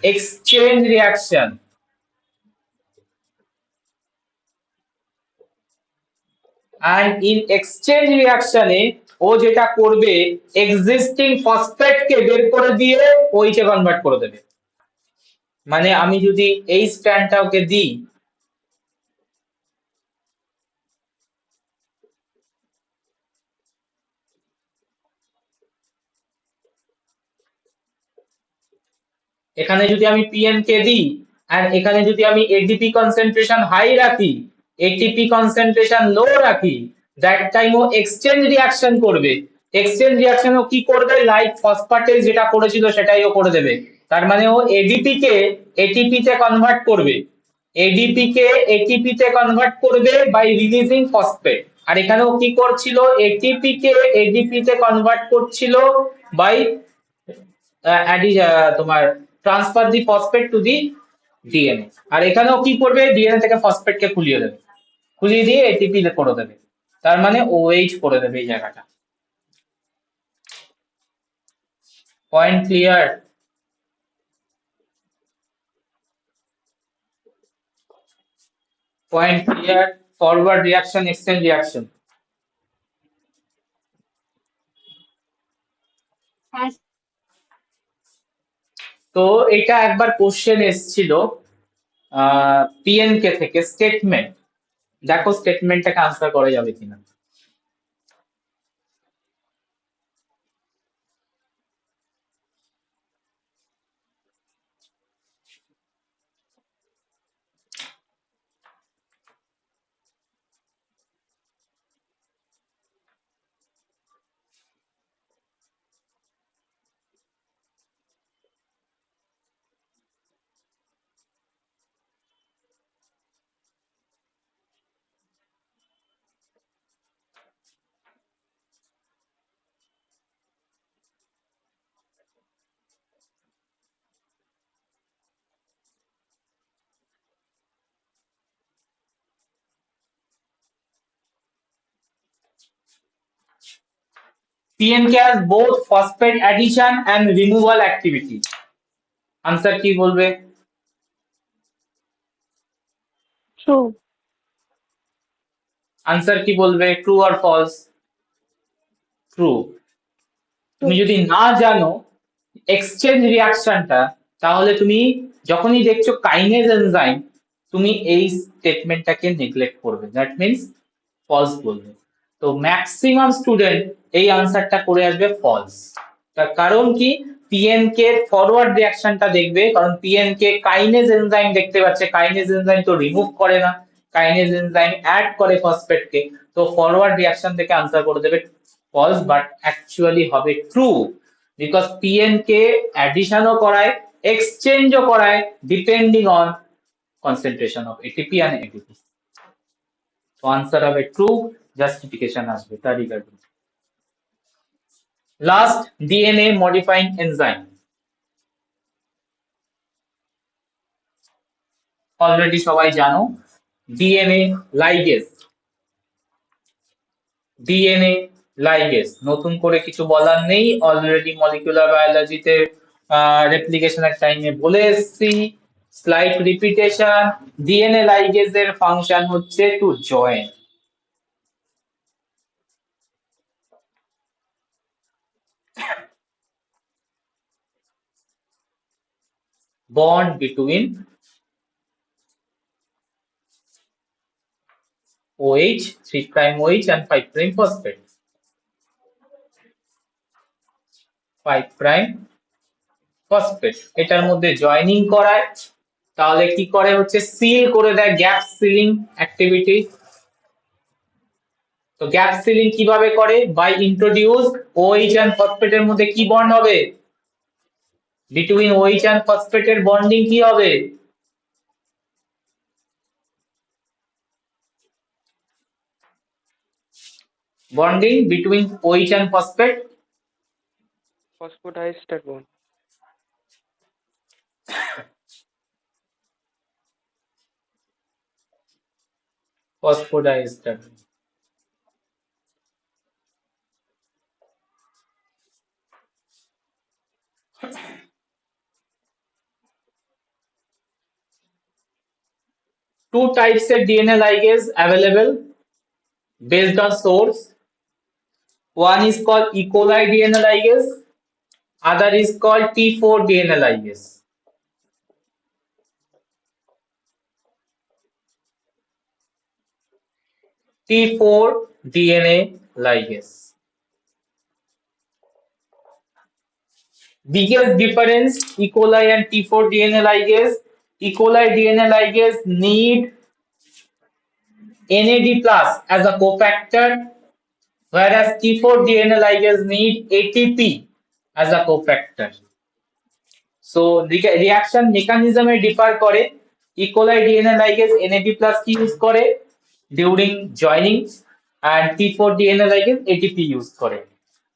Speaker 1: exchange reaction, and in exchange reaction এ ও যেটা করবে, এক্সিস্টিং ফসফেট কে বের করে দিয়ে ওইকে কনভার্ট করে দেবে। মানে আমি যদি এই স্ট্র্যান্ডটা ওকে দিই, এখানে যদি আমি পিএনকে দিই আর এখানে যদি আমি এডিপি কনসেন্ট্রেশন হাই রাখি, এটিপি কনসেন্ট্রেশন লো রাখি, দ্যাট টাইম ও এক্সচেঞ্জ রিঅ্যাকশন করবে। এক্সচেঞ্জ রিঅ্যাকশন ও কি করবে? লাইক ফসফেটেজ যেটা করেছিল সেটাই ও করে দেবে। তার মানে ও এডিপি কে এটিপি তে কনভার্ট করবে, এডিপি কে এটিপি তে কনভার্ট করবে বাই রিলিজিং ফসফেট। আর এখানে ও কি করছিল? এটিপি কে এডিপি তে কনভার্ট করছিল বাই তোমার transfer the phosphate to the DNA. আর এখানেও কি করবে? ডিএনএ থেকে ফসফেট কে খুলিয়ে দেবে, খুলিয়ে দিয়ে এটিপি করে দেবে, তার মানে OH করে দেবে এই জায়গাটা। Point clear? Point clear? Forward reaction, exchange reaction.
Speaker 3: হ্যাঁ
Speaker 1: তো এটা একবার কোশ্চেন এসেছিল পিএনকে থেকে, স্টেটমেন্ট। দেখো স্টেটমেন্টটাকে আনসার করা যাবে কিনা। PNK has both phosphate addition and removal activity. Answer কি বলবে?
Speaker 3: ট্রু।
Speaker 1: আনসার কি বলবে? ট্রু আর ফলস? ট্রু। তুমি যদি না জানো এক্সচেঞ্জ রিঅ্যাকশনটা, তাহলে তুমি যখনই দেখছো কাইনেজ এনজাইম, তুমি এই স্টেটমেন্টটাকে নেগলেক্ট করবে, দ্যাট মিন্স ফলস বলবে। তো ম্যাক্সিমাম স্টুডেন্ট এই আনসারটা করে আসবে ফলস। তার কারণ কি? পিএনকে এর ফরওয়ার্ড রিঅ্যাকশনটা দেখবে, কারণ পিএনকে কাইনেজ এনজাইম দেখতে পাচ্ছে, কাইনেজ এনজাইম তো রিমুভ করে না, কাইনেজ এনজাইম অ্যাড করে ফসফেটকে, তো ফরওয়ার্ড রিঅ্যাকশন থেকে আনসার করে দেবে ফলস, বাট অ্যাকচুয়ালি হবে ট্রু, বিকজ পিএনকে অ্যাডিশনও করায়, এক্সচেঞ্জও করায়, depending on concentration of ATP and ATP. So answer হবে true, justification আসবে তার regarding. Last, DNA modifying enzyme. Already সবাই জানো ডিএনএ লাইগেজ। ডিএনএ লাইগেজ নতুন করে কিছু বলার নেই, অলরেডি মলিকুলার বায়োলজিতে রেপ্লিকেশনের টাইমে বলে এসেছি, স্লাইড রিপিটেশন। ডিএনএ লাইগেজের ফাংশন হচ্ছে to join, bond between OH, 3' OH and 5' phosphate, 5' phosphate এটার মধ্যে জয়েনিং করায়, তাহলে কি করে হচ্ছে সিল করে দেয়, গ্যাপ সিলিং অ্যাক্টিভিটি। তো গ্যাপ সিলিং কিভাবে করে? By introduce OH and phosphate এর মধ্যে কি বন্ড হবে? বিটুইন OH and phosphate এর বন্ডিং কি হবে? Bonding between OH and phosphate,
Speaker 2: Phosphodiester bond.
Speaker 1: phosphodiester. Two types of DNA ligase available based on source. One is called E. coli DNA ligase, other is called T4 DNA ligase. T4 DNA ligase. Biggest difference, E. coli and T4 DNA ligase. E. coli DNA ligase need NAD plus as a cofactor, whereas T4 DNA ligase need ATP as a cofactor. So reaction mechanism A differ করে। E. coli DNA ligase NAD plus কি use করে during joining, and T4 DNA ligase ATP use করে।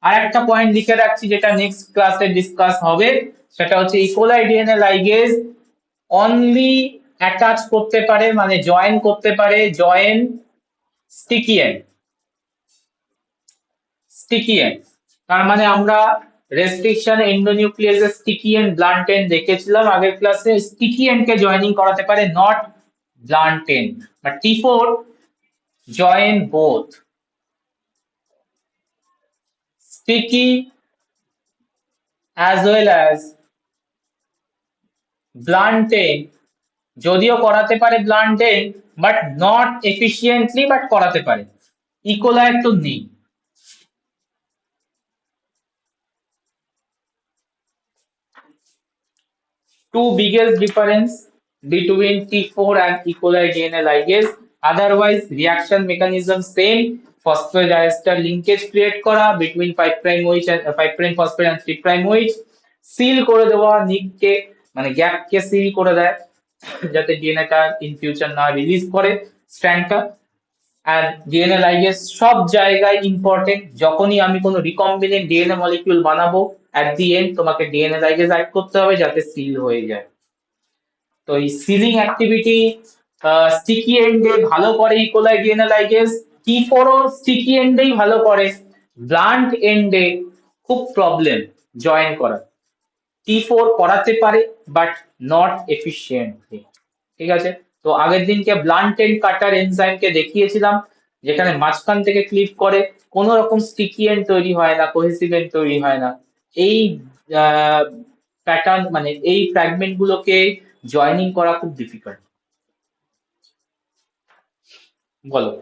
Speaker 1: আর একটা point লিখে রাখছি যেটা next ক্লাসে discuss হবে, সেটা হচ্ছে E. coli DNA ligase only attach করতে পারে, মানে জয়েন করতে পারে, join sticky end. Sticky end তার মানে আমরা রেস্ট্রিকশন এন্ডোনিউক্লিয়াসের স্টিকি এন্ড ব্লান্ট এন্ড দেখেছিলাম আগের ক্লাসে, স্টিকি এন্ড কে জয়েনিং করাতে পারে, not blunt end. But T4 join both sticky as well as blunt end, যদিও করাতে পারে blunt end but not efficiently, but করাতে পারে। E. coli তো নেই। Two biggest difference between T4 and E. coli DNA ligase, otherwise reaction mechanism same, phosphodiester linkage create করা between 5' OH and 5' phosphate and 3' OH, seal করে দেওয়া নিককে, মানে গ্যাপকে seal করে দেয় যাতে ডিএনএটা ইন ফিউচার না রিলিজ করে স্ট্র্যান্ডটা। আর ডিএনএ লাইগেজ সব জায়গায় ইম্পর্টেন্ট, যখনই আমি কোনো রিকম্বিনেন্ট ডিএনএ মলিকিউল বানাবো অ্যাট দি এন্ড তোমাকে ডিএনএ লাইগেজ অ্যাড করতে হবে যাতে সিল হয়ে যায়। তো এই সিলিং অ্যাক্টিভিটি স্টিকি এন্ডে ভালো করে E. coli DNA ligase, T4 ও স্টিকি এন্ডেই ভালো করে, ব্লান্ট এন্ডে খুব প্রবলেম জয়েন করা। T4 করাতে পারে বাট নট এফিশিয়েন্টলি। ঠিক আছে, তো আগের দিনকে ব্লান্ট এন্ড কাটার এনজাইমকে দেখিয়েছিলাম, যেখানে মাঝখান থেকে ক্লিপ করে, কোনো রকম স্টিকি এন্ড তৈরি হয় না, কোহেসিভ এন্ড তৈরি হয় না। এই প্যাটার্ন মানে এই ফ্র্যাগমেন্ট গুলোকে জয়েনিং করা খুব ডিফিকাল্ট। বলো।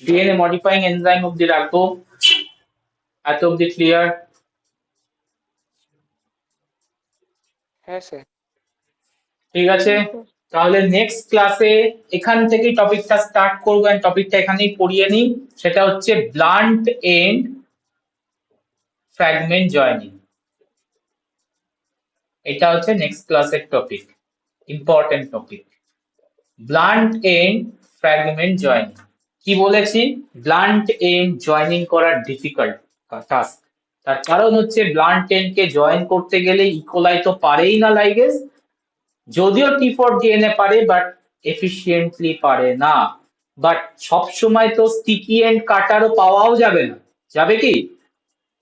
Speaker 1: ডিএনএ মডিফাইং এনজাইম অব্দি রাখবো, এত অব্দি ক্লিয়ার?
Speaker 2: হ্যাঁ স্যার।
Speaker 1: ঠিক আছে,
Speaker 3: হ্যাঁ স্যার।
Speaker 1: তাহলে নেক্সট ক্লাসে এখান থেকেই টপিকটা স্টার্ট করবো, এন্ড টপিকটা এখানেই পড়িয়ে নিই। সেটা হচ্ছে ব্লান্ট এন্ড ফ্র্যাগমেন্ট জয়েনিং। এটা হচ্ছে নেক্সট ক্লাসের topic, important topic, blunt end fragment joining. কি বলেছি? ব্লান্ট এন্ড জয়েনিং করা ডিফিকাল্ট টাস্ক। তার কারণ হচ্ছে ব্লান্ট এন্ড কে জয়েন করতে গেলে ইকোলাই তো পারেই না লাইগেজ, যদিও T4 ডিএনএ পারে বাট এফিশিয়েন্টলি পারে না। বাট সব সময় তো স্টিকি এন্ড কাটারও পাওয়াও যাবে না, যাবে কি?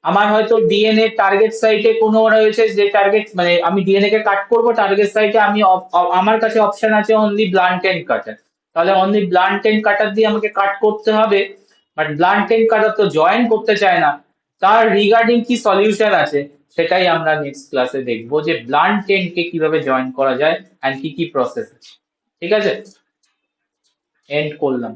Speaker 1: আমার হয়তো ডিএনএ টার্গেট সাইটে কোনো রয়েছে, যে টার্গেট মানে আমি ডিএনএ কে কাট করব টার্গেট সাইটে, আমি আমার কাছে অপশন আছে অনলি ব্লান্ট এন্ড কাটার, তাহলে অনলি ব্লান্ট এন্ড কাটার দিয়ে আমাকে কাট করতে হবে। বাট ব্লান্ট এন্ড কাটার তো জয়েন করতে চায় না, তার রিগার্ডিং কি সলিউশন আছে সেটাই আমরা নেক্সট ক্লাসে দেখবো, যে ব্লান্ট এন্ড কে কিভাবে জয়েন করা যায় এন্ড কি কি প্রসেস আছে। ঠিক আছে, এন্ড করলাম।